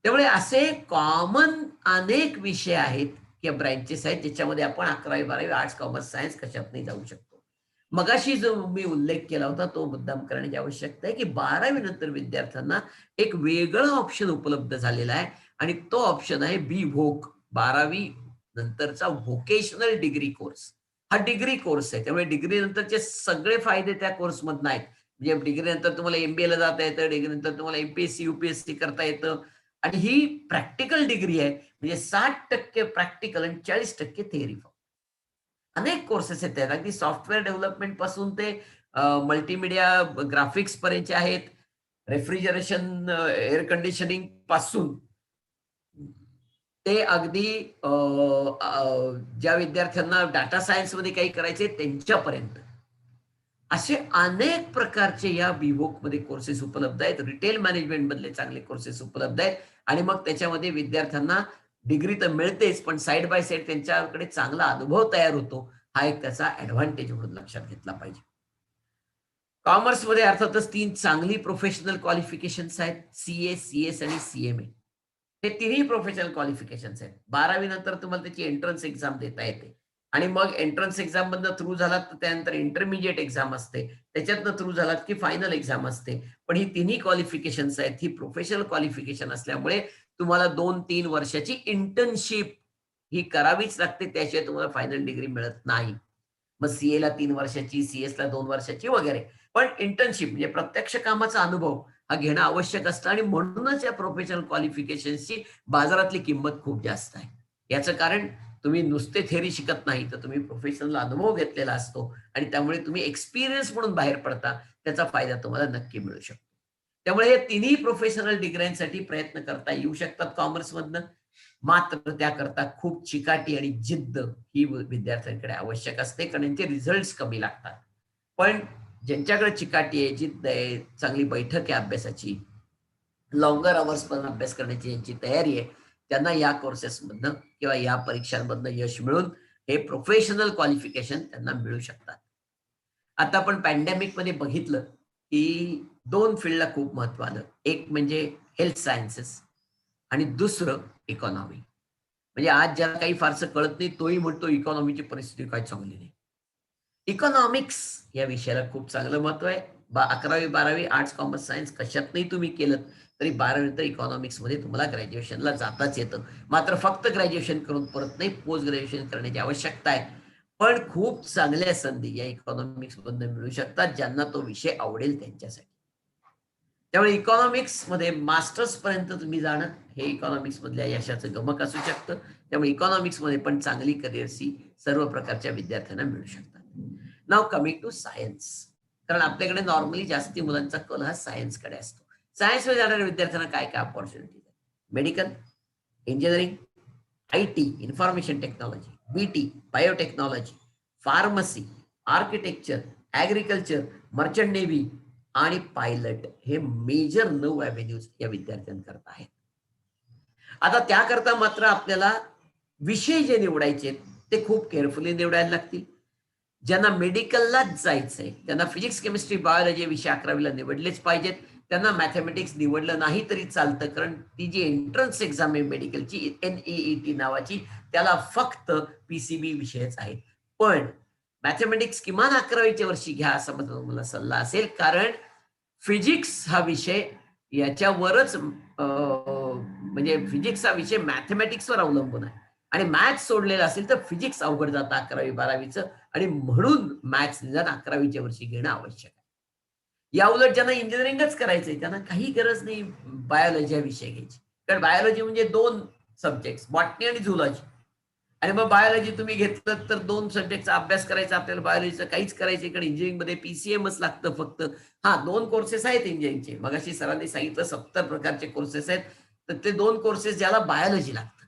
त्यामुळे असे कॉमन अनेक विषय आहेत किंवा ब्रँचेस आहेत ज्याच्यामध्ये आपण 11वी 12वी आर्ट्स, कॉमर्स, सायन्स कशातही जाऊ शकतो. मगाशी जो मी उल्लेख केला होता तो मुद्दाम करण्याची आवश्यकता आहे की 12वी नंतर विद्यार्थ्यांना एक वेगळं ऑप्शन उपलब्ध झालेला आहे आणि तो ऑप्शन आहे BVOC, 12वी नंतरचा व्होकेशनल डिग्री कोर्स. हा डिग्री कोर्स आहे. त्यामुळे डिग्री नंतरचे सगळे फायदे त्या कोर्समधनं आहेत. म्हणजे डिग्री नंतर तुम्हाला MBA ला जाता येतं, डिग्री नंतर तुम्हाला MPSC, UPSC करता येतं आणि ही प्रॅक्टिकल डिग्री आहे. म्हणजे 60% प्रॅक्टिकल आणि 40% थेअरी. अनेक कोर्सेस आहेत त्यात, अगदी सॉफ्टवेअर डेव्हलपमेंट पासून ते मल्टीमीडिया ग्राफिक्स पर्यंतचे आहेत. रेफ्रिजरेशन, एअर कंडिशनिंग पासून ते अगदी ज्या विद्यार्थ्यांना डाटा सायन्स मध्ये काही करायचे त्यांच्यापर्यंत असे अनेक प्रकारचे या BVOC मध्ये कोर्सेस उपलब्ध आहेत. रिटेल मॅनेजमेंट मधले चांगले कोर्सेस उपलब्ध आहेत आणि मग त्याच्यामध्ये विद्यार्थ्यांना डिग्री तर मिळतेच पण साइड बाय साइड त्यांच्याकडे चांगला अनुभव तयार होतो. हा एक त्याचा ऍडव्हान्टेज म्हणून लक्षात घेतला पाहिजे. कॉमर्समध्ये अर्थातच 3 चांगली प्रोफेशनल क्वालिफिकेशन्स आहेत. CA, CS आणि CMA. हे तिन्ही प्रोफेशनल क्वालिफिकेशन्स आहेत. 12वी नंतर तुम्हाला त्याची एंट्रन्स एक्झाम देता येते आणि मग एंट्रन्स एक्झाम मधनं थ्रू झालात तर त्यानंतर इंटरमिजिएट एक्झाम असते, त्याच्यातनं थ्रू झालात की फायनल एक्झाम असते. पण ही तिन्ही क्वालिफिकेशन्स आहेत, ही प्रोफेशनल क्वालिफिकेशन असल्यामुळे तुम्हाला 2-3 वर्षाची इंटर्नशिप ही करावीच लागते, त्याशिवाय तुम्हाला फायनल डिग्री मिळत नाही. मग CA ला 3 वर्षाची, CS ला 2 वर्षाची वगैरे. पण इंटर्नशिप म्हणजे प्रत्यक्ष कामाचा अनुभव हा घेणं आवश्यक असतं आणि म्हणूनच या प्रोफेशनल क्वालिफिकेशनची बाजारातली किंमत खूप जास्त आहे. याचं कारण तुम्ही नुसते थेअरी शिकत नाही तर तुम्ही प्रोफेशनल अनुभव घेतलेला असतो आणि त्यामुळे तुम्ही एक्सपिरियन्स म्हणून बाहेर पडता, त्याचा फायदा तुम्हाला नक्की मिळू शकतो. त्यामुळे हे तिन्ही प्रोफेशनल डिग्र्यांसाठी प्रयत्न करता येऊ शकतात कॉमर्समधनं. मात्र त्याकरता खूप चिकाटी आणि जिद्द ही विद्यार्थ्यांकडे आवश्यक असते कारण त्यांचे रिझल्ट कमी लागतात. पण ज्यांच्याकडे चिकाटी आहे, जिद्द आहे, चांगली बैठक आहे अभ्यासाची, लॉंगर अवर्स पण अभ्यास करण्याची यांची तयारी आहे, त्यांना या कोर्सेसमधनं किंवा या परीक्षांमधनं यश मिळून हे प्रोफेशनल क्वालिफिकेशन त्यांना मिळू शकतात. आता आपण पॅन्डेमिक मध्ये बघितलं की 2 फील्डला खूप महत्व आलं. एक म्हणजे हेल्थ सायन्सेस आणि दुसरं इकॉनॉमी. म्हणजे आज ज्याला काही फारसं कळत नाही तोही म्हणतो इकॉनॉमीची परिस्थिती काही चांगली नाही. इकॉनॉमिक्स या विषयाला खूप चांगलं महत्व आहे. 11वी 12वी आर्ट्स, कॉमर्स, सायन्स कशातही तुम्ही केलं तरी 12वी नंतर इकॉनॉमिक्स मध्ये तुम्हाला ग्रॅज्युएशनला जाताच येतं. मात्र फक्त ग्रॅज्युएशन करून परत नाही, पोस्ट ग्रॅज्युएशन करण्याची आवश्यकता आहे. पण खूप चांगल्या संधी या इकॉनॉमिक्स मधून मिळू शकतात ज्यांना तो विषय आवडेल त्यांच्यासाठी. त्यामुळे इकॉनॉमिक्स मध्ये मास्टर्स पर्यंत तुम्ही जाणं हे इकॉनॉमिक्स मधल्या यशाचं गमक असू शकतं. त्यामुळे इकॉनॉमिक्स मध्ये पण चांगली करिअर्सची सर्व प्रकारच्या विद्यार्थ्यांना मिळू शकतात. नाव कमिंग टू सायन्स, कारण आपल्याकडे नॉर्मली जास्ती मुलांचा कल हा सायन्स कडे असतो. सायन्स मध्ये जाणाऱ्या विद्यार्थ्यांना काय काय ऑपॉर्च्युनिटीज आहेत? Medical, engineering, IT, information technology, BT, biotechnology, pharmacy, architecture, agriculture, merchant navy आणि पायलट हे मेजर 9 अव्हेन्यूज या विद्यार्थ्यांकरता आहेत. आता त्याकरता मात्र आपल्याला विषय जे निवडायचे ते खूप केअरफुली निवडायला लागतील. ज्यांना मेडिकललाच जायचंय, त्यांना फिजिक्स, केमिस्ट्री, बायोलॉजी विषय 11वीला निवडलेच पाहिजेत. त्यांना मॅथमॅटिक्स निवडलं नाही तरी चालतं, कारण ती जी एंट्रन्स एक्झाम आहे मेडिकलची NEET नावाची, त्याला फक्त PCB विषयच आहेत. पण मॅथमॅटिक्स किमान 11वीच्या वर्षी घ्या असा मला सल्ला असेल, कारण फिजिक्स हा विषय याच्यावरच म्हणजे फिजिक्स हा विषय मॅथमॅटिक्सवर अवलंबून आहे आणि मॅथ्स सोडलेला असेल तर फिजिक्स अवघड जातं 11वी 12वीचं, आणि म्हणून मॅथ्स निदान 11वीच्या वर्षी घेणं आवश्यक आहे. या उलट ज्यांना इंजिनिअरिंगच करायचंय त्यांना काही गरज नाही बायोलॉजी हा विषय घ्यायची, कारण बायोलॉजी म्हणजे 2 सब्जेक्ट, बॉटनी आणि झुलॉजी. आणि मग बायोलॉजी तुम्ही घेतलं तर 2 सब्जेक्टचा अभ्यास करायचा आपल्याला, बायोलॉजीचं काहीच करायचं, कारण इंजिनिअरिंग मध्ये PCMच लागतं फक्त. 2 कोर्सेस आहेत इंजिनिअरिंगचे, मगाशी सरांनी सांगितलं 70 प्रकारचे कोर्सेस आहेत, तर ते 2 कोर्सेस ज्याला बायोलॉजी लागतं,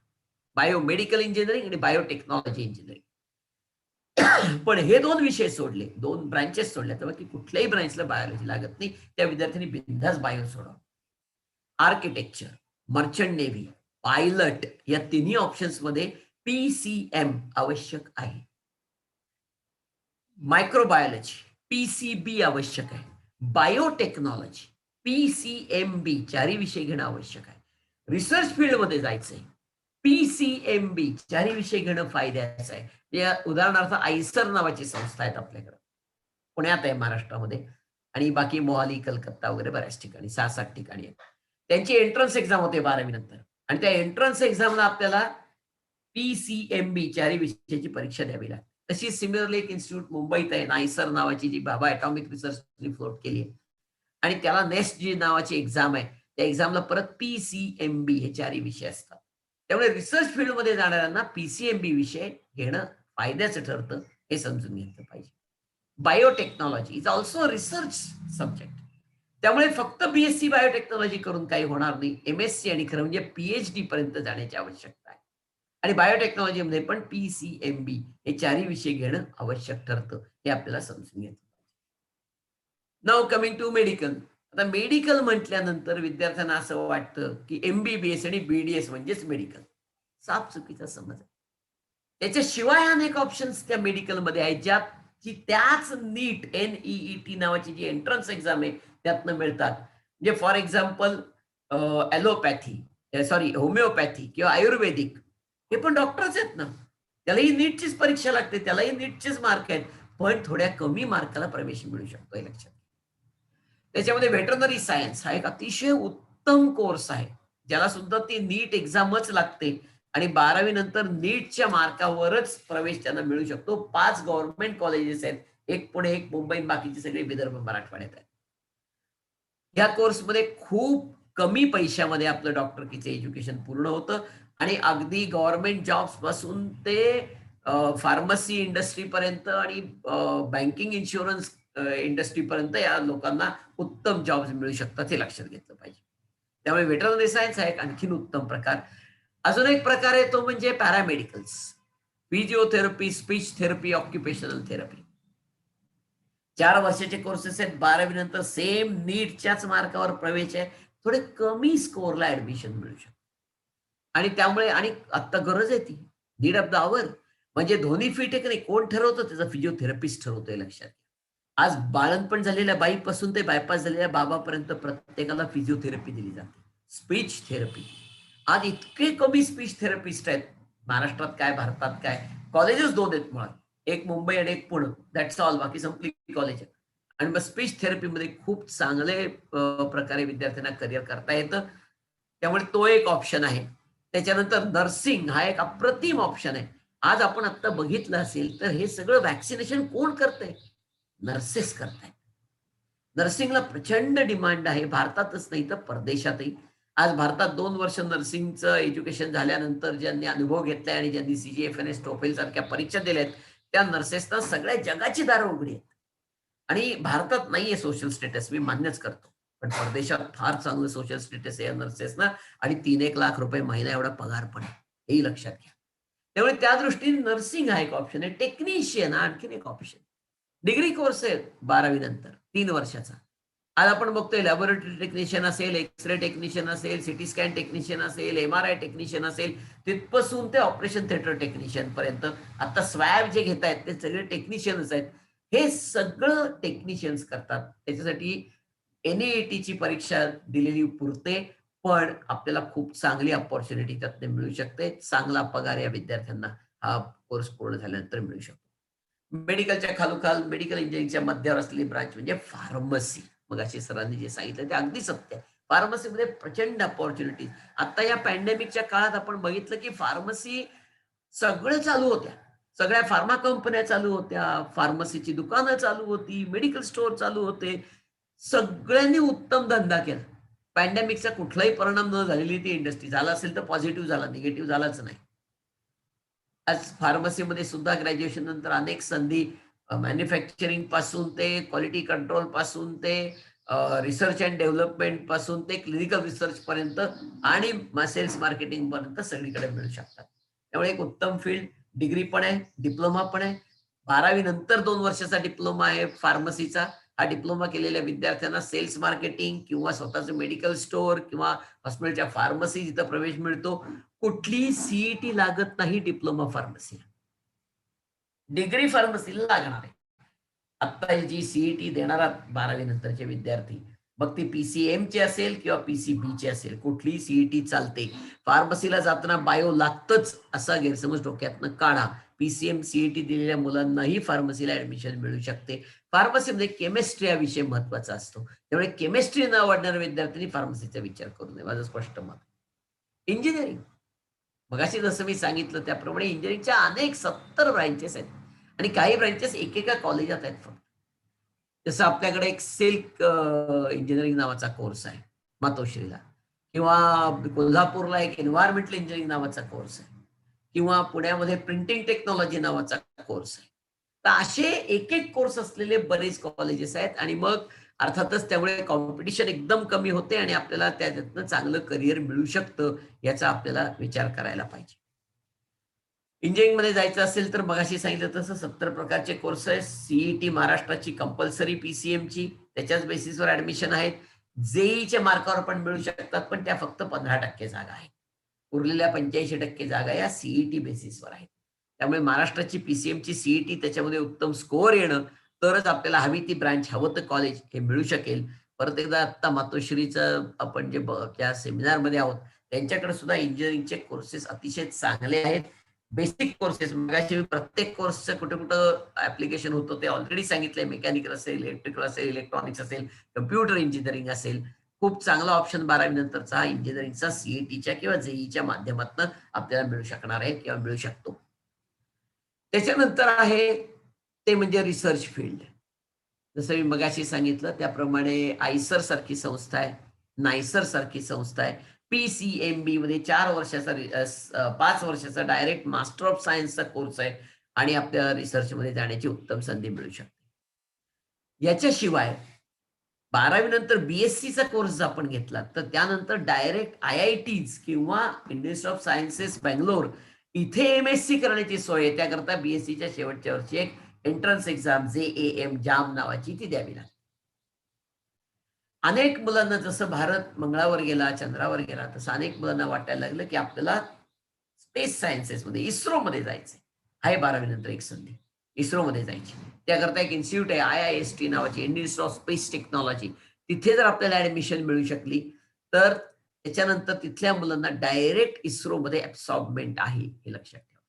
बायोमेडिकल इंजिनिअरिंग आणि बायोटेक्नॉलॉजी इंजिनिअरिंग. पण हे 2 विषय सोडले, 2 ब्रांचेस सोडल्या, तर बाकी कुठल्याही ब्रांचला बायोलॉजी लागत नाही. त्या विद्यार्थ्यांनी बिनधास्त बायो सोडावं. आर्किटेक्चर, मर्चंट नेव्ही, पायलट या तिन्ही ऑप्शन्स मध्ये PCM आवश्यक आहे. मायक्रोबायोलॉजी PCB आवश्यक आहे. बायोटेक्नॉलॉजी PCMB, 4ही विषय घेणं आवश्यक आहे. रिसर्च फील्डमध्ये जायचंय, PCMB 4ही विषय घेणं फायद्याचं आहे. उदाहरणार्थ आयसर नावाची संस्था आहेत आपल्याकडे, पुण्यात आहे महाराष्ट्रामध्ये, आणि बाकी मोहाली, कलकत्ता वगैरे बऱ्याच ठिकाणी 6-7 ठिकाणी आहेत. त्यांची एंट्रन्स एक्झाम होते 12वी नंतर, आणि त्या एंट्रन्स एक्झामला आपल्याला PCMB 4ही विषयाची परीक्षा द्यावी लागते. तशी सिमिलरली एक इन्स्टिट्यूट मुंबईत आहे, नायसर नावाची, जी बाबा ॲटॉमिक रिसर्चनी फ्लोट केली आहे, आणि त्याला नेस्ट जी नावाची एक्झाम आहे, त्या एक्झामला परत PCMB हे 4ही विषय असतात. त्यामुळे रिसर्च फील्डमध्ये जाणाऱ्यांना PCMB विषय घेणं फायद्याचं ठरतं, हे समजून घेतलं पाहिजे. Biotechnology is also research subject, त्यामुळे फक्त BSc बायोटेक्नॉलॉजी करून काही होणार नाही. MSc आणि खरं म्हणजे PhD पर्यंत जाण्याची आवश्यकता आहे. आणि बायोटेक्नॉलॉजीमध्ये पण PCMB हे 4ही विषय घेणं आवश्यक ठरतं, हे आपल्याला समजून घेतलं पाहिजे. Now coming to medical. आता मेडिकल म्हटल्यानंतर विद्यार्थ्यांना असं वाटतं की MBBS आणि BDS म्हणजेच मेडिकल. साफ चुकीचा समज आहे. त्याच्याशिवाय अनेक ऑप्शन्स त्या मेडिकलमध्ये आहेत, ज्यात की त्याच नीट NEET नावाची जी एंट्रन्स एक्झाम आहे त्यातनं मिळतात. म्हणजे फॉर एक्झाम्पल होमिओपॅथी किंवा आयुर्वेदिक, हे पण डॉक्टरच आहेत ना, त्यालाही नीटचीच परीक्षा लागते, त्यालाही नीटचेच मार्क आहेत, पण थोड्या कमी मार्काला प्रवेश मिळू शकतो, हे लक्षात. त्याच्यामध्ये व्हेटरनरी सायन्स हा एक अतिशय उत्तम कोर्स आहे, ज्याला सुद्धा ती नीट एक्झामच लागते, आणि 12वी नंतर नीटच्या मार्कावरच प्रवेश त्यांना मिळू शकतो. 5 गव्हर्नमेंट कॉलेजेस आहेत, एक पुणे, एक मुंबई, बाकीचे सगळे विदर्भ मराठवाड्यात आहेत. या कोर्समध्ये खूप कमी पैशामध्ये आपलं डॉक्टरकीचं एज्युकेशन पूर्ण होतं, आणि अगदी गव्हर्नमेंट जॉब्स पासून ते फार्मसी इंडस्ट्री पर्यंत आणि बँकिंग इन्शुरन्स इंडस्ट्री पर्यंत या लोकांना उत्तम जॉब्स मिळू शकतात, हे लक्षात घेतलं पाहिजे. त्यामुळे व्हेटरनरी सायन्स हा एक आणखीन उत्तम प्रकार. अजून एक प्रकार आहे तो म्हणजे paramedicals, physiotherapy, speech therapy, occupational therapy. 4 वर्षाचे कोर्सेस आहेत. 12वी नंतर सेम नीटच्याच मार्कावर प्रवेश आहे, थोडे कमी स्कोरला ऍडमिशन मिळू शकतं. आणि त्यामुळे, आणि आता गरज आहे ती, नीड ऑफ द आवर, म्हणजे दोन्ही फिट आहे की नाही कोण ठरवतं, त्याचा फिजिओथेरपिस्ट ठरवतोय, लक्षात घ्या. आज बाळंतपण झालेल्या बाईपासून ते बायपास झालेल्या बाबापर्यंत प्रत्येकाला फिजिओथेरपी दिली जाते. स्पीच थेरपी, आज इतके कमी स्पीच थेरपिस्ट आहेत महाराष्ट्रात काय, भारतात काय. कॉलेजेस 2 आहेत मुळात, एक मुंबई आणि एक पुणे, दॅट्स ऑल, बाकी संपली कॉलेज. आणि मग स्पीच थेरपीमध्ये खूप चांगले प्रकारे विद्यार्थ्यांना करिअर करता येतं, त्यामुळे तो एक ऑप्शन आहे. त्याच्यानंतर नर्सिंग हा एक अप्रतिम ऑप्शन आहे. आज आपण आता बघितलं असेल तर हे सगळं व्हॅक्सिनेशन कोण करतंय, नर्सेस करतायत. नर्सिंगला प्रचंड डिमांड आहे, भारतातच नाही तर परदेशातही. आज भारतात 2 वर्ष नर्सिंगचं एज्युकेशन झाल्यानंतर ज्यांनी अनुभव घेतलाय आणि ज्यांनी CGFNS, TOEFL सारख्या परीक्षा दिल्या आहेत, त्या नर्सेसना सगळ्या जगाची दारं उघडी आहेत. आणि भारतात नाहीये सोशल स्टेटस, मी मान्यच करतो, पण परदेशात फार चांगलं सोशल स्टेटस आहे या नर्सेसना, आणि 3-1 लाख रुपये महिना एवढा पगार पण आहे, हेही लक्षात घ्या. त्यामुळे त्या दृष्टीने नर्सिंग हा एक ऑप्शन आहे. टेक्निशियन हा आणखीन एक ऑप्शन. डिग्री कोर्स आहे 12वी नंतर 3 वर्षाचा, आज आपण बघतोय लॅबोरेटरी टेक्निशियन असेल, एक्सरे टेक्निशियन असेल, सिटी स्कॅन टेक्निशियन असेल, MRI टेक्निशियन असेल, तिथपासून ते ऑपरेशन थिएटर टेक्निशियन पर्यंत आता स्वॅब जे घेत आहेत ते सगळे टेक्निशियन्स आहेत. हे सगळं टेक्निशियन्स करतात. त्याच्यासाठी NEETची परीक्षा दिलेली पुरते, पण आपल्याला खूप चांगली अपॉर्च्युनिटी त्यातनं मिळू शकते. चांगला पगार या विद्यार्थ्यांना हा कोर्स पूर्ण झाल्यानंतर मिळू शकतो. मेडिकलच्या खालोखाल मेडिकल इंजिनिअरिंगच्या मध्यावर असलेली ब्रांच म्हणजे फार्मसी. मग अशी सरांनी जे सांगितलं ते अगदी सत्य आहे. फार्मसीमध्ये प्रचंड अपॉर्च्युनिटीज. आता या पॅन्डेमिकच्या काळात आपण बघितलं की फार्मसी सगळं चालू होत्या. सगळ्या फार्मा कंपन्या चालू होत्या, फार्मसीची दुकानं चालू होती, मेडिकल स्टोअर चालू होते. सगळ्यांनी उत्तम धंदा केला. पॅन्डेमिकचा कुठलाही परिणाम न झालेली ती इंडस्ट्री. झाला असेल तर पॉझिटिव्ह झाला, निगेटिव्ह झालाच नाही. आज फार्मसीमध्ये सुद्धा ग्रॅज्युएशन नंतर अनेक संधी मॅन्युफॅक्चरिंग पासून ते क्वालिटी कंट्रोल पासून ते रिसर्च अँड डेव्हलपमेंट पासून ते क्लिनिकल रिसर्च पर्यंत आणि सेल्स मार्केटिंग पर्यंत सगळीकडे मिळू शकतात. त्यामुळे एक उत्तम फील्ड, डिग्री पण आहे, डिप्लोमा पण आहे. 12वी नंतर 2 वर्षाचा डिप्लोमा आहे फार्मसीचा. हा डिप्लोमा केलेल्या विद्यार्थ्यांना सेल्स मार्केटिंग किंवा स्वतःचं मेडिकल स्टोअर किंवा हॉस्पिटलच्या फार्मसी जिथं प्रवेश मिळतो. कुठलीही CET लागत नाही डिप्लोमा फार्मसीला. डिग्री फार्मसीला लागणार आहे. आता जी CET देणारा 12वी नंतरचे विद्यार्थी, मग ती PCM ची असेल किंवा PCB ची असेल, कुठलीही CET चालते. फार्मसीला जाताना बायो लागतच असा गैरसमज डोक्यातनं काढा. PCM CET दिलेल्या मुलांनाही फार्मसीला ऍडमिशन मिळू शकते. फार्मसीमध्ये केमिस्ट्री हा विषय महत्वाचा असतो. त्यामुळे केमिस्ट्री न आवडणाऱ्या विद्यार्थ्यांनी फार्मसीचा विचार करू नये, माझं स्पष्ट मत. इंजिनिअरिंग, मगाशी जसं मी सांगितलं त्याप्रमाणे इंजिनिअरिंगच्या अनेक 70 ब्रँचेस आहेत आणि काही ब्रँचेस एकेका कॉलेजात आहेत फक्त. जसं आपल्याकडे एक सिल्क इंजिनिअरिंग नावाचा कोर्स आहे मातोश्रीला, किंवा कोल्हापूरला एक एन्व्हायरमेंटल इंजिनिअरिंग नावाचा कोर्स आहे, किंवा पुण्यामध्ये प्रिंटिंग टेक्नॉलॉजी नावाचा कोर्स आहे. तर असे एक एक कोर्स असलेले बरेच कॉलेजेस आहेत आणि मग अर्थातच त्यामुळे कॉम्पिटिशन एकदम कमी होते आणि आपल्याला त्याच्यातनं चांगलं करिअर मिळू शकतं, याचा आपल्याला विचार करायला पाहिजे. इंजिनिअरिंग मध्ये जायचं असेल तर मगाशी सांगितलं तसं 70 प्रकारचे कोर्सेस. CET महाराष्ट्राची कंपल्सरी PCM ची त्याच्याच बेसिसवर ऍडमिशन आहेत. JEEच्या मार्कावर पण मिळू शकतात, पण त्या फक्त 15% जागा आहेत. उरलेल्या 85% जागा या CET बेसिसवर आहेत. त्यामुळे महाराष्ट्राची PCM ची CET त्याच्यामध्ये उत्तम स्कोअर येणं तरच आपल्याला हवी ती ब्रांच, हवं तर कॉलेज हे मिळू शकेल. परत एकदा आता मातोश्रीचं आपण जे त्या सेमिनारमध्ये आहोत त्यांच्याकडे सुद्धा इंजिनिअरिंगचे कोर्सेस अतिशय चांगले आहेत. बेसिक कोर्सेस, मगाशी प्रत्येक कोर्सचं कुठे कुठं ऍप्लिकेशन होतं ते ऑलरेडी सांगितलंय. मेकॅनिकल असेल, इलेक्ट्रिकल असेल, इलेक्ट्रॉनिक्स असेल, कम्प्युटर इंजिनिअरिंग असेल. खूप चांगला ऑप्शन 12वी नंतरचा हा इंजिनिअरिंगचा CETच्या किंवा JEEच्या माध्यमातून आपल्याला मिळू शकणार आहे किंवा मिळू शकतो. त्याच्यानंतर आहे ते म्हणजे रिसर्च फील्ड. जसं मी मगाशी सांगितलं त्याप्रमाणे आयसर सारखी संस्था आहे, नायसर सारखी संस्था आहे. PCMB मध्ये 4 वर्षाचा 5 वर्षाचा डायरेक्ट मास्टर ऑफ सायन्सचा कोर्स आहे आणि आपल्याला रिसर्चमध्ये जाण्याची उत्तम संधी मिळू शकते. याच्याशिवाय 12वी नंतर BScचा कोर्स आपण घेतला तर त्यानंतर डायरेक्ट IITs किंवा युनिव्हर्सिटी ऑफ सायन्सेस बँगलोर इथे MSc करण्याची सोय आहे. त्याकरता BScच्या शेवटच्या वर्षी एक एंट्रन्स एक्झाम JAM नावाची ती द्यावी लागते. अनेक मुलांना जसं भारत मंगळावर गेला, चंद्रावर गेला, तसं अनेक मुलांना वाटायला लागलं की आपल्याला स्पेस सायन्सेसमध्ये इस्रोमध्ये जायचंय. आहे 12वी नंतर एक संधी इस्रोमध्ये जायची. त्याकरता एक इन्स्टिट्यूट आहे IIST नावाची, इंडियन ऑफ स्पेस टेक्नॉलॉजी. तिथे जर आपल्याला ऍडमिशन मिळू शकली तर त्याच्यानंतर तिथल्या मुलांना डायरेक्ट इस्रोमध्ये ऍब्सॉर्बमेंट आहे हे लक्षात ठेवा.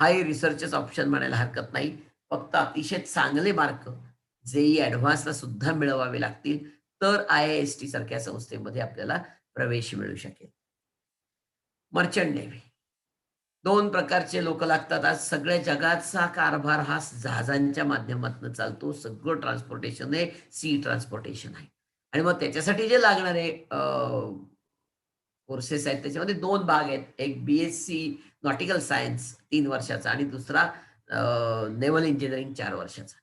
हाही रिसर्चच ऑप्शन म्हणायला हरकत नाही. फक्त अतिशय चांगले मार्क JEE ऍडव्हान्सला सुद्धा मिळवावे लागतील तर IIST सारख्या संस्थेमध्ये आपल्याला प्रवेश मिळू शकेल. मर्चंट नेव्ही 2 प्रकारचे लोक लागतात. आज सगळ्या जगाचा कारभार हा जहाजांच्या माध्यमातून चालतो. सगळं ट्रान्सपोर्टेशन आहे, सी ट्रान्सपोर्टेशन आहे. आणि मग त्याच्यासाठी जे लागणारे कोर्सेस आहेत त्याच्यामध्ये 2 भाग आहेत. एक BSc नॉटिकल सायन्स 3 वर्षाचा आणि दुसरा नेव्हल इंजिनिअरिंग 4 वर्षाचा.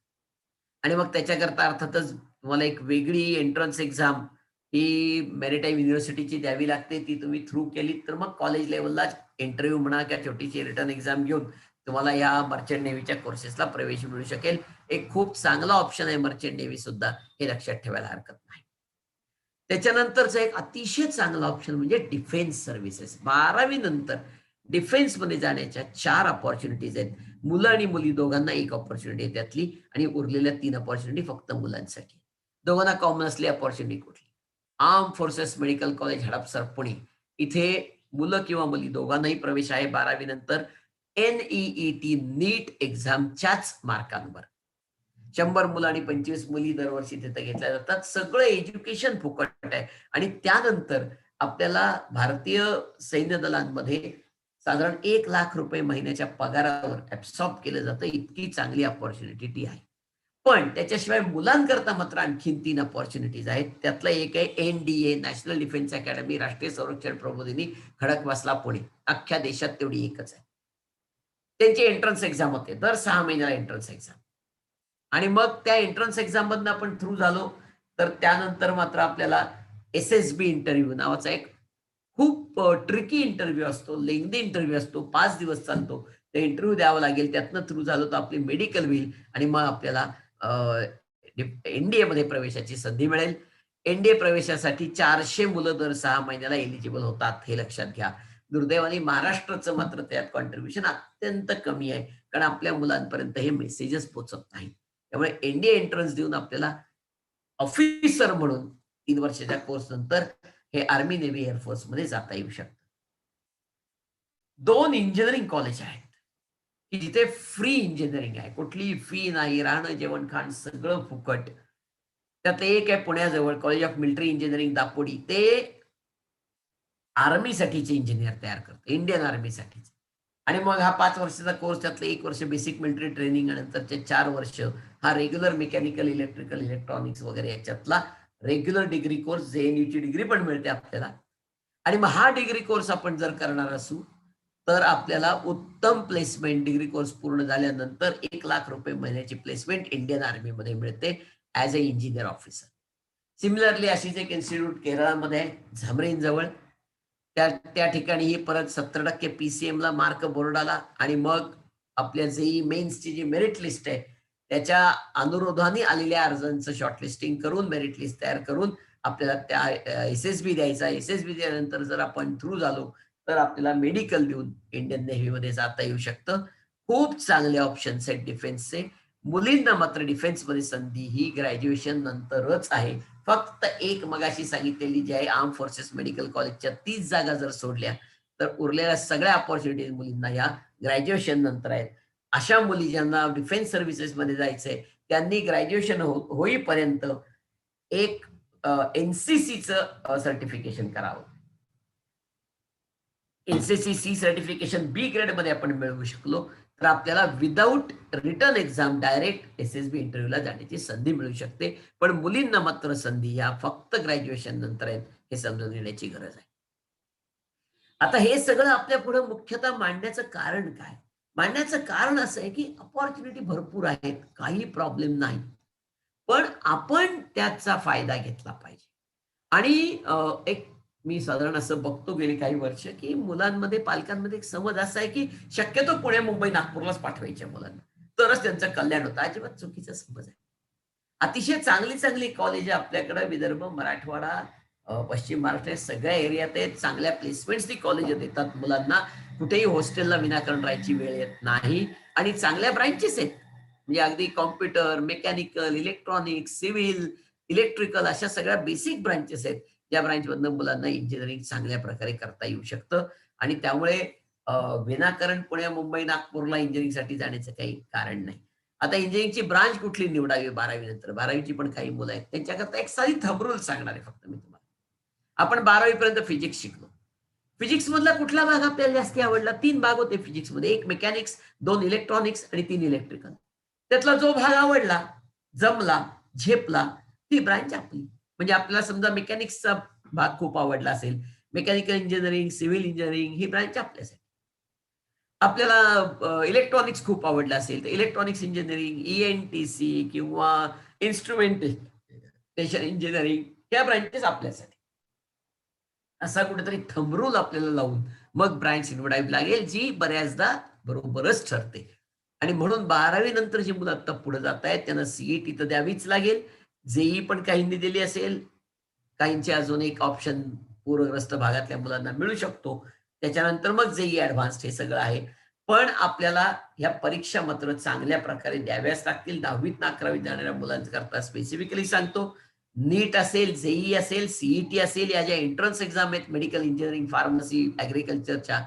आणि मग त्याच्याकरता अर्थातच तुम्हाला एक वेगळी एंट्रन्स एक्झाम ही मॅरिटाईम युनिव्हर्सिटीची द्यावी लागते. ती तुम्ही थ्रू केली तर मग कॉलेज लेवलला इंटरव्ह्यू म्हणा किंवा छोटीशी रिटर्न एक्झाम घेऊन तुम्हाला या मर्चंट नेव्हीच्या कोर्सेसला प्रवेश मिळू शकेल. एक खूप चांगला ऑप्शन आहे मर्चंट नेव्ही सुद्धा, हे लक्षात ठेवायला हरकत नाही. त्याच्यानंतरचा एक अतिशय चांगला ऑप्शन म्हणजे डिफेन्स सर्व्हिसेस. 12वी नंतर डिफेन्समध्ये जाण्याच्या 4 अपॉर्च्युनिटीज आहेत. मुलं आणि मुली दोघांना एक अपॉर्च्युनिटी आहे त्यातली, आणि उरलेल्या 3 अपॉर्च्युनिटी फक्त मुलांसाठी. दोघांना कॉमन असली अपॉर्च्युनिटी कुठली? Arm forces medical college Hadapsar Pune. इथे मुलं किंवा मुली दोघांनाही प्रवेश आहे 12वी नंतर NEET नीट एक्झामच्याच मार्कांवर. 100 मुलं आणि 25 मुली दरवर्षी तिथे घेतल्या जातात. सगळं एज्युकेशन फुकट आहे, आणि त्यानंतर आपल्याला भारतीय सैन्य दलांमध्ये साधारण 1 लाख रुपये महिन्याच्या पगारावर ऍब्सॉर्ब केलं जातं. इतकी चांगली अपॉर्च्युनिटी आहे. पण त्याच्याशिवाय मुलांकरता मात्र आणखीन 3 अपॉर्च्युनिटीज आहेत. त्यातलं एक आहे NDA नॅशनल डिफेन्स अकॅडमी, राष्ट्रीय संरक्षण प्रबोधिनी, खडकवासला पुणे. अख्ख्या देशात तेवढी एकच आहे. त्यांची एंट्रन्स एक्झाम होते दर 6 महिन्याला एंट्रन्स एक्झाम, आणि मग त्या एंट्रन्स एक्झाम मधनं आपण थ्रू झालो तर त्यानंतर मात्र आपल्याला SSB इंटरव्ह्यू नावाचा एक खूप ट्रिकी इंटरव्ह्यू असतो, लेंदी इंटरव्ह्यू असतो, 5 दिवस चालतो. ते इंटरव्ह्यू द्यावं लागेल, त्यातनं थ्रू झालो तर आपली मेडिकल होईल, आणि मग आपल्याला NDA मध्ये प्रवेशाची संधी मिळेल. NDA प्रवेशासाठी 400 मुलं दर 6 महिन्याला एलिजिबल होतात, हे लक्षात घ्या. दुर्दैवाने महाराष्ट्राचं मात्र त्यात कॉन्ट्रीब्युशन अत्यंत कमी आहे, कारण आपल्या मुलांपर्यंत हे मेसेजेस पोहोचत नाही. त्यामुळे NDA एंट्रन्स देऊन आपल्याला ऑफिसर म्हणून 3 वर्षाच्या कोर्स नंतर हे आर्मी, नेव्ही, एअरफोर्स मध्ये जाता येऊ शकतं. 2 इंजिनिअरिंग कॉलेज आहेत की जिथे फ्री इंजिनिअरिंग आहे, कुठलीही फी नाही, राहणं, जेवण, खाण सगळं फुकट. त्यातलं एक आहे पुण्याजवळ college of military engineering Dapodi. ते आर्मीसाठीचे इंजिनियर तयार करतं, इंडियन आर्मीसाठीचे. आणि मग हा 5 वर्षाचा कोर्स, त्यातलं 1 वर्ष बेसिक मिलिटरी ट्रेनिंग, आणि नंतरचे 4 वर्ष हा रेग्युलर मेकॅनिकल, इलेक्ट्रिकल, इलेक्ट्रॉनिक्स वगैरे याच्यातला रेग्युलर डिग्री कोर्स. JNUची डिग्री पण मिळते आपल्याला. आणि मग हा डिग्री कोर्स आपण जर करणार असू तर आपल्याला उत्तम प्लेसमेंट, डिग्री कोर्स पूर्ण झाल्यानंतर 1 लाख रुपये महिन्याची प्लेसमेंट इंडियन आर्मीमध्ये मिळते as a engineer officer. Similarly अशीच एक इन्स्टिट्यूट केरळमध्ये आहे, झामरीन जवळ. त्या ठिकाणीही परत 70% PCM ला मार्क बोर्डाला, आणि मग आपल्या JEE मेन्सची जी मेरिट लिस्ट आहे त्याच्या अनुरोधाने आलेल्या अर्जांचं शॉर्टलिस्टिंग करून मेरिट लिस्ट तयार करून आपल्याला त्या SSB द्यायचा. SSB दिल्यानंतर जर आपण थ्रू झालो तर आपल्याला मेडिकल देऊन इंडियन नेव्हीमध्ये जाता येऊ शकतं. खूप चांगले ऑप्शन्स आहेत डिफेन्सचे. मुलींना मात्र डिफेन्समध्ये संधी ही ग्रॅज्युएशन नंतरच आहे. फक्त एक मगाशी सांगितलेली जी आहे आर्म फोर्सेस मेडिकल कॉलेजच्या 30 जागा जर सोडल्या तर उरलेल्या सगळ्या अपॉर्च्युनिटीज मुलींना या ग्रॅज्युएशन नंतर आहेत. अशा मुली ज्यांना डिफेन्स सर्व्हिसेस मध्ये जायचंय त्यांनी ग्रॅज्युएशन होईपर्यंत एक NCCचं सर्टिफिकेशन करावं. NCC सर्टिफिकेशन B ग्रेड मध्ये आपण मिळवू शकलो तर आपल्याला without return exam direct SSB इंटरव्ह्यूला जाण्याची संधी मिळू शकते. पण मुलींना मात्र संधी या फक्त ग्रॅज्युएशन नंतर आहेत, हे समजून घेण्याची गरज आहे. आता हे सगळं आपल्या पुढे मुख्यतः मांडण्याचं कारण काय? मांडण्याचं कारण असं आहे की अपॉर्च्युनिटी भरपूर आहेत, काही प्रॉब्लेम नाही, पण आपण त्याचा फायदा घेतला पाहिजे. आणि एक मी साधारण असं बघतो गेली काही वर्ष की मुलांमध्ये, पालकांमध्ये एक समज असा आहे की शक्यतो पुणे, मुंबई, नागपूरलाच पाठवायच्या मुलांना, तरच त्यांचं कल्याण होतं. अजिबात चुकीचा समज आहे. अतिशय चांगली चांगली कॉलेज आपल्याकडे विदर्भ, मराठवाडा, पश्चिम महाराष्ट्र सगळ्या एरियात आहेत. चांगल्या प्लेसमेंट्स ती कॉलेज देतात मुलांना. कुठेही हॉस्टेलला विनाकारण राहायची वेळ येत नाही, आणि चांगल्या ब्रांचेस आहेत. म्हणजे अगदी computer, mechanical, electronics, civil, electrical अशा सगळ्या बेसिक ब्रांचेस आहेत ज्या ब्रांचमधनं मुलांना इंजिनिअरिंग चांगल्या प्रकारे करता येऊ शकतं. आणि त्यामुळे विनाकारण पुणे, मुंबई, नागपूरला इंजिनिअरिंगसाठी जाण्याचं काही कारण नाही. आता इंजिनिअरिंगची ब्रांच कुठली निवडावी 12वी नंतर? 12वीची पण काही मुलं आहेत, त्यांच्याकरता एक साधी थंब सांगणार आहे फक्त मी तुम्हाला. आपण 12वी पर्यंत फिजिक्स शिकलो. फिजिक्स मधला कुठला भाग आपल्याला जास्त आवडला? 3 भाग होते फिजिक्स मध्ये, 1 मेकॅनिक्स, 2 इलेक्ट्रॉनिक्स आणि 3 इलेक्ट्रिकल. त्यातला जो भाग आवडला, जमला, झेपला, ती ब्रांच आपली. म्हणजे आपल्याला समजा मेकॅनिक्सचा भाग खूप आवडला असेल, मेकॅनिकल इंजिनिअरिंग, सिव्हिल इंजिनिअरिंग ही ब्रांच आपल्यासाठी. आपल्याला इलेक्ट्रॉनिक्स खूप आवडलं असेल तर इलेक्ट्रॉनिक्स इंजिनिअरिंग, ENTC किंवा इन्स्ट्रुमेंटेशन इंजिनिअरिंग ह्या ब्रांचेस आपल्यासाठी. असा कुठेतरी थंब रूल आपल्याला लावून मग ब्रांच निवडावी लागेल, जी बऱ्याचदा बरोबरच ठरते. आणि म्हणून 12वी नंतर जी मुलं आता पुढे जात आहेत त्यांना CET तर द्यावीच लागेल. JEE पण काहींनी दिली असेल, काहींचे अजून एक ऑप्शन पूरग्रस्त भागातल्या मुलांना मिळू शकतो. त्याच्यानंतर मग जेई ॲडव्हान्स्ड हे सगळं आहे. पण आपल्याला ह्या परीक्षा मात्र चांगल्या प्रकारे द्याव्याच लागतील. 10वीत 11वीत जाणाऱ्या मुलांकरता स्पेसिफिकली सांगतो. नीट असेल, जेईई असेल, सीईटी असेल, या ज्या एंट्रन्स एक्झाम आहेत मेडिकल इंजिनिअरिंग, फार्मसी, ॲग्रिकल्चरच्या,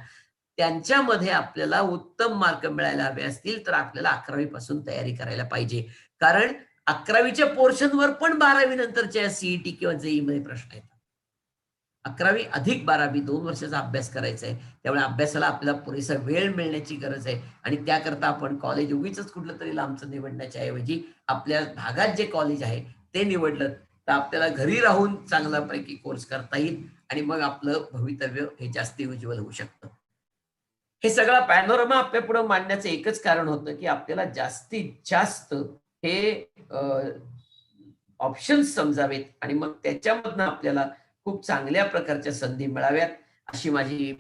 त्यांच्यामध्ये आपल्याला उत्तम मार्क मिळायला हवे असतील तर आपल्याला 11वी पासून तयारी करायला पाहिजे. कारण 11वीच्या पोर्शनवर पण 12वी नंतरच्या सीईटी किंवा जेईई मध्ये प्रश्न येतात. 11वी अधिक 12वी 2 वर्षाचा अभ्यास करायचा आहे. त्यामुळे अभ्यासाला आपल्याला पुरेसा वेळ मिळण्याची गरज आहे आणि त्याकरता आपण कॉलेज उगीचच कुठलं तरी लांबचं निवडण्याच्या ऐवजी आपल्या भागात जे कॉलेज आहे ते निवडलं तर आपल्याला घरी राहून चांगल्यापैकी कोर्स करता येईल आणि मग आपलं भवितव्य हे जास्ती उज्ज्वल होऊ शकतं. हे सगळा पॅनोरमा आपल्यापुढे मांडण्याचं एकच कारण होतं की आपल्याला जास्तीत जास्त हे ऑप्शन्स समजावेत आणि मग त्याच्यामधनं आपल्याला खूप चांगल्या प्रकारच्या संधी मिळाव्यात अशी माझी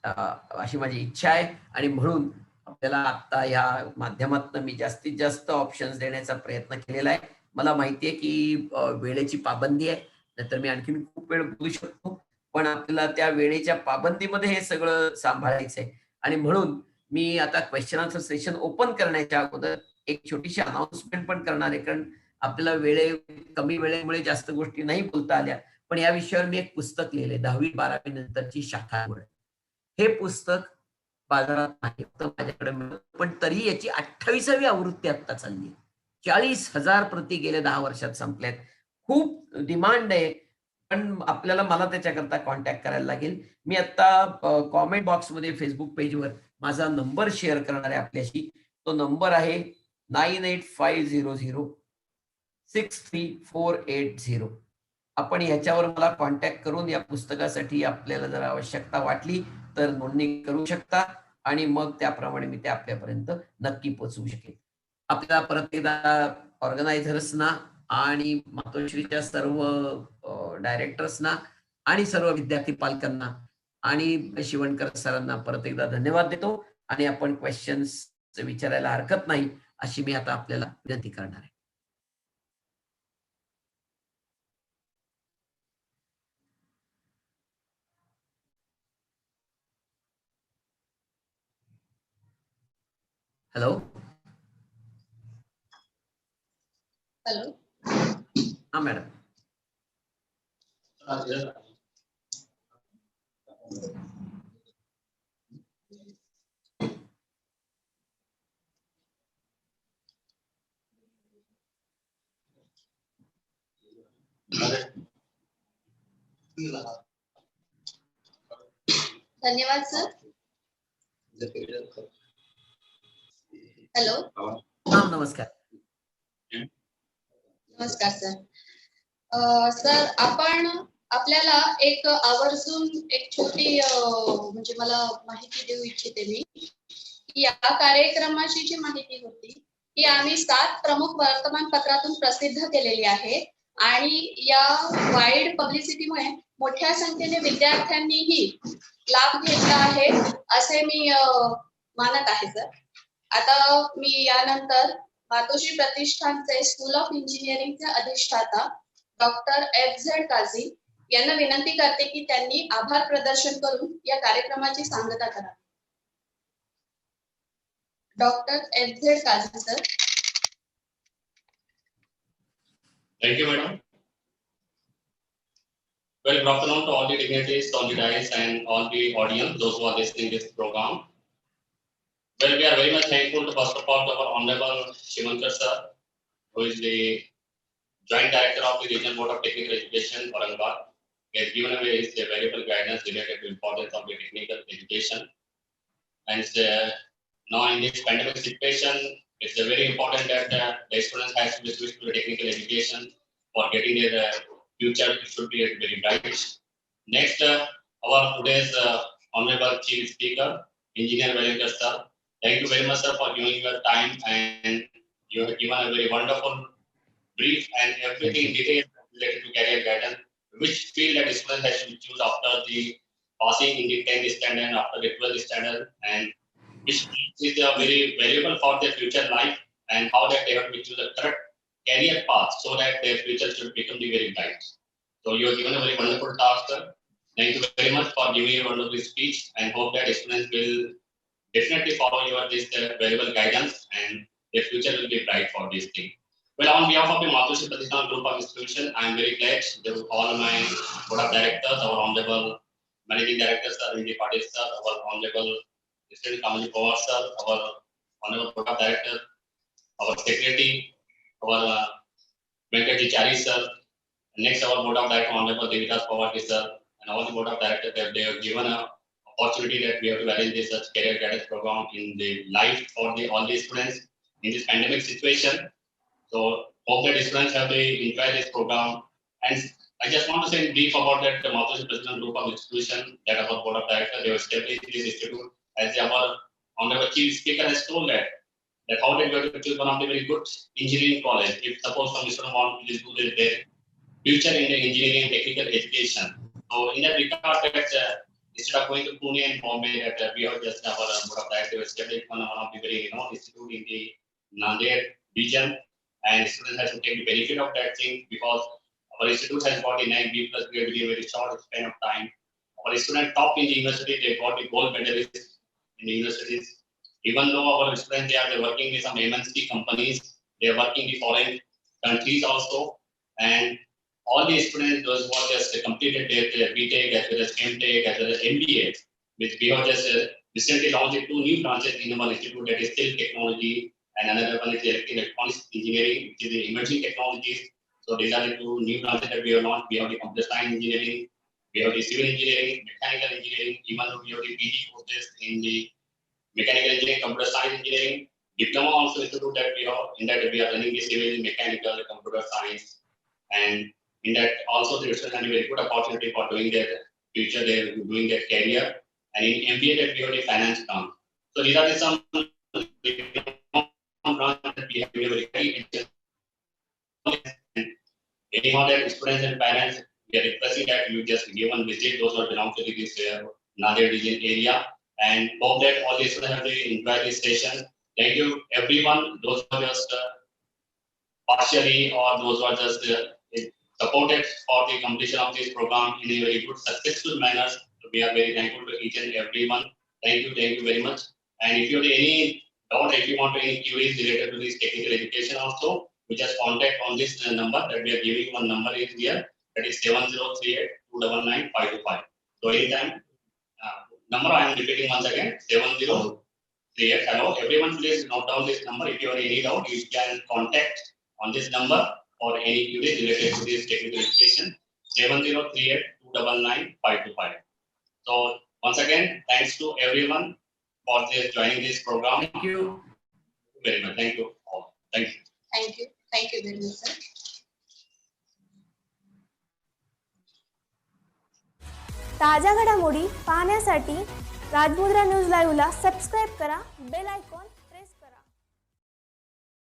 अशी माझी इच्छा आहे आणि म्हणून आपल्याला आता या माध्यमातून मी जास्तीत जास्त ऑप्शन्स देण्याचा प्रयत्न केलेला आहे. मला माहिती आहे की वेळेची पाबंदी आहे, नाहीतर मी आणखीन खूप वेळ बोलू शकतो, पण आपल्याला त्या वेळेच्या पाबंदीमध्ये हे सगळं सांभाळायचं आहे आणि म्हणून मी आता क्वेश्चन आन्सर सेशन ओपन करण्याच्या अगोदर एक छोटीशी अनाउन्समेंट पण करणार आहे. कारण आपल्याला कमी वेळेमुळे जास्त गोष्टी नाही बोलता आल्या, पण या विषयावर मी एक पुस्तक लिहिलंय 10वी-12वी नंतरची शाखा निवड. हे पुस्तक बाजारात नाही, तर माझ्याकडे मिळतं, पण तरी याची 28वी आवृत्ती आता चालली. 40,000 प्रती गेल्या 10 वर्षात संपल्यात. खूप डिमांड आहे, पण मला त्याच्याकरता कॉन्टॅक्ट करायला लागेल. मी आता कॉमेंट बॉक्समध्ये फेसबुक पेजवर माझा नंबर शेअर करणार आहे आपल्याशी. तो नंबर आहे 9850063480. आपण ह्याच्यावर मला कॉन्टॅक्ट करून या पुस्तकासाठी आपल्याला जर आवश्यकता वाटली तर नोंदणी करू शकता आणि मग त्याप्रमाणे मी ते आपल्यापर्यंत नक्की पोहोचवू शकेन. आपल्याला परत एकदा ऑर्गनायझर्सना आणि मातोश्रीच्या सर्व डायरेक्टर्सना आणि सर्व विद्यार्थी पालकांना आणि शिवणकर सरांना परत एकदा धन्यवाद देतो आणि आपण क्वेश्चन्स विचारायला हरकत नाही अशी मी आता आपल्याला विनंती करणार आहे. हॅलो. हॅलो. हा मॅडम. धन्यवाद सर. हॅलो. हा नमस्कार. नमस्कार सर. सर आपण आपल्याला एक आवर्जून एक छोटी म्हणजे मला माहिती देऊ इच्छिते मी की या कार्यक्रमाची जी माहिती होती ही आम्ही 7 प्रमुख वर्तमानपत्रातून प्रसिद्ध केलेली आहे आणि या वाईड पब्लिसिटीमुळे मोठ्या संख्येने विद्यार्थ्यांनीही लाभ घेतला आहे असे मी मानत आहे सर. आता मी यानंतर मातोश्री प्रतिष्ठानचे स्कूल ऑफ इंजिनिअरिंगचे अधिष्ठाता डॉक्टर एफ.झेड. काझी यांना विनंती करते की त्यांनी आभार प्रदर्शन करून या कार्यक्रमाची सांगता करावी. Doctor F Z. Kazi sir. Thank you, madam. Well, good afternoon to all the dignitaries on the dais and all the audience, those who are listening this program. Well, we are very much thankful to first of all to our Honorable Shivankar sir, who is the Joint Director of the Regional Board of Technical Education, Aurangabad. He has given away his valuable guidance related to importance of the technical education. And now in this pandemic situation, it's very important that the students have to switch to technical education for getting their future should be very bright. Next, our today's Honorable Chief Speaker, Engineer Valinkar sir. Thank you very much, sir, for giving your time, and you have given a very wonderful brief and everything in detail related to career guidance, which field that student has to choose after the passing in the 10th standard and after the 12th standard, and which is very valuable for their future life, and how that they have to choose the correct career path so that their future should become the very bright. So you have given a very wonderful task, sir. Thank you very much for giving a wonderful speech, and hope that students will definitely follow your this valuable guidance, and their future will be bright for this thing. Well, on behalf of the Matushri Pratishthan Group of Institution, I am very glad that all my board of directors, our honorable managing director, sir, Indy Patil, sir, our honorable President Kamali Pawar, sir, our honorable board of director, our secretary, our Venkatji Chari, sir. Next, our board of directors, honorable Devidas Pawar, sir, and all the board of directors, they have given a opportunity that we have to arrange this such career guidance program in the life for all the students in this pandemic situation. So hope that students have enjoyed this program. And I just want to say in brief about that the Matushri Pratishthan Group of Institution that our board of directors they have established this institute, as our honorable chief speaker has told that how they are to choose one of the very good engineering college. If suppose some student want to do their future in the engineering and technical education. So in that regard, that instead of going to Pune and Bombay, that we have just our board of directors established one of the very institute in the Nanded region, and students have to take the benefit of that thing because our institute has got a 9B+ grade within a very short span of time. Our students top in the university, they got the gold medalists in the universities. Even though our students they are working in some MNC companies, they are working in foreign countries also, and all the students those who have just completed their BTech as well as MTech as well as MBA, which we have just recently launched 2 new branches in our institute, that is Steel Technology and another one is Electronics Engineering, which is the emerging technologies. So these are the 2 new branches that we have launched. We have the computer science engineering, we have the civil engineering, mechanical engineering, even though we have the PG courses in the mechanical engineering, computer science engineering, diploma also institute that we have, in that we are running the civil, mechanical, computer science, and in that also the students have a very good opportunity for doing their future, they're doing their career, and in MBA that we have the finance branch. So these are the some branch that we have very anyhow that students and parents, we are requesting that you just give one visit those who belong to this Nanded region area, and hope that all the students have to enjoy this session. Thank you everyone, those who are just partially or those who are just supported for the completion of this program in a very good, successful manner. So we are very thankful to each and everyone. Thank you very much. And if you have any doubt, if you want any queries related to this technical education also, we just contact on this number that we are giving. One number is here, that is 7038 299 525. So anytime, number I am repeating once again, 7038. Hello, everyone please note down this number. If you have any doubt, you can contact on this number or any queries related to this technical education, 7038 299 525. So once again, thanks to everyone for joining this program. Thank you. Very much. Thank you all. Thank you. Thank you. Thank you very much, sir. ताज्या घडामोडी पाहण्यासाठी राजमुद्रा news लाईव्हला subscribe करा, bell icon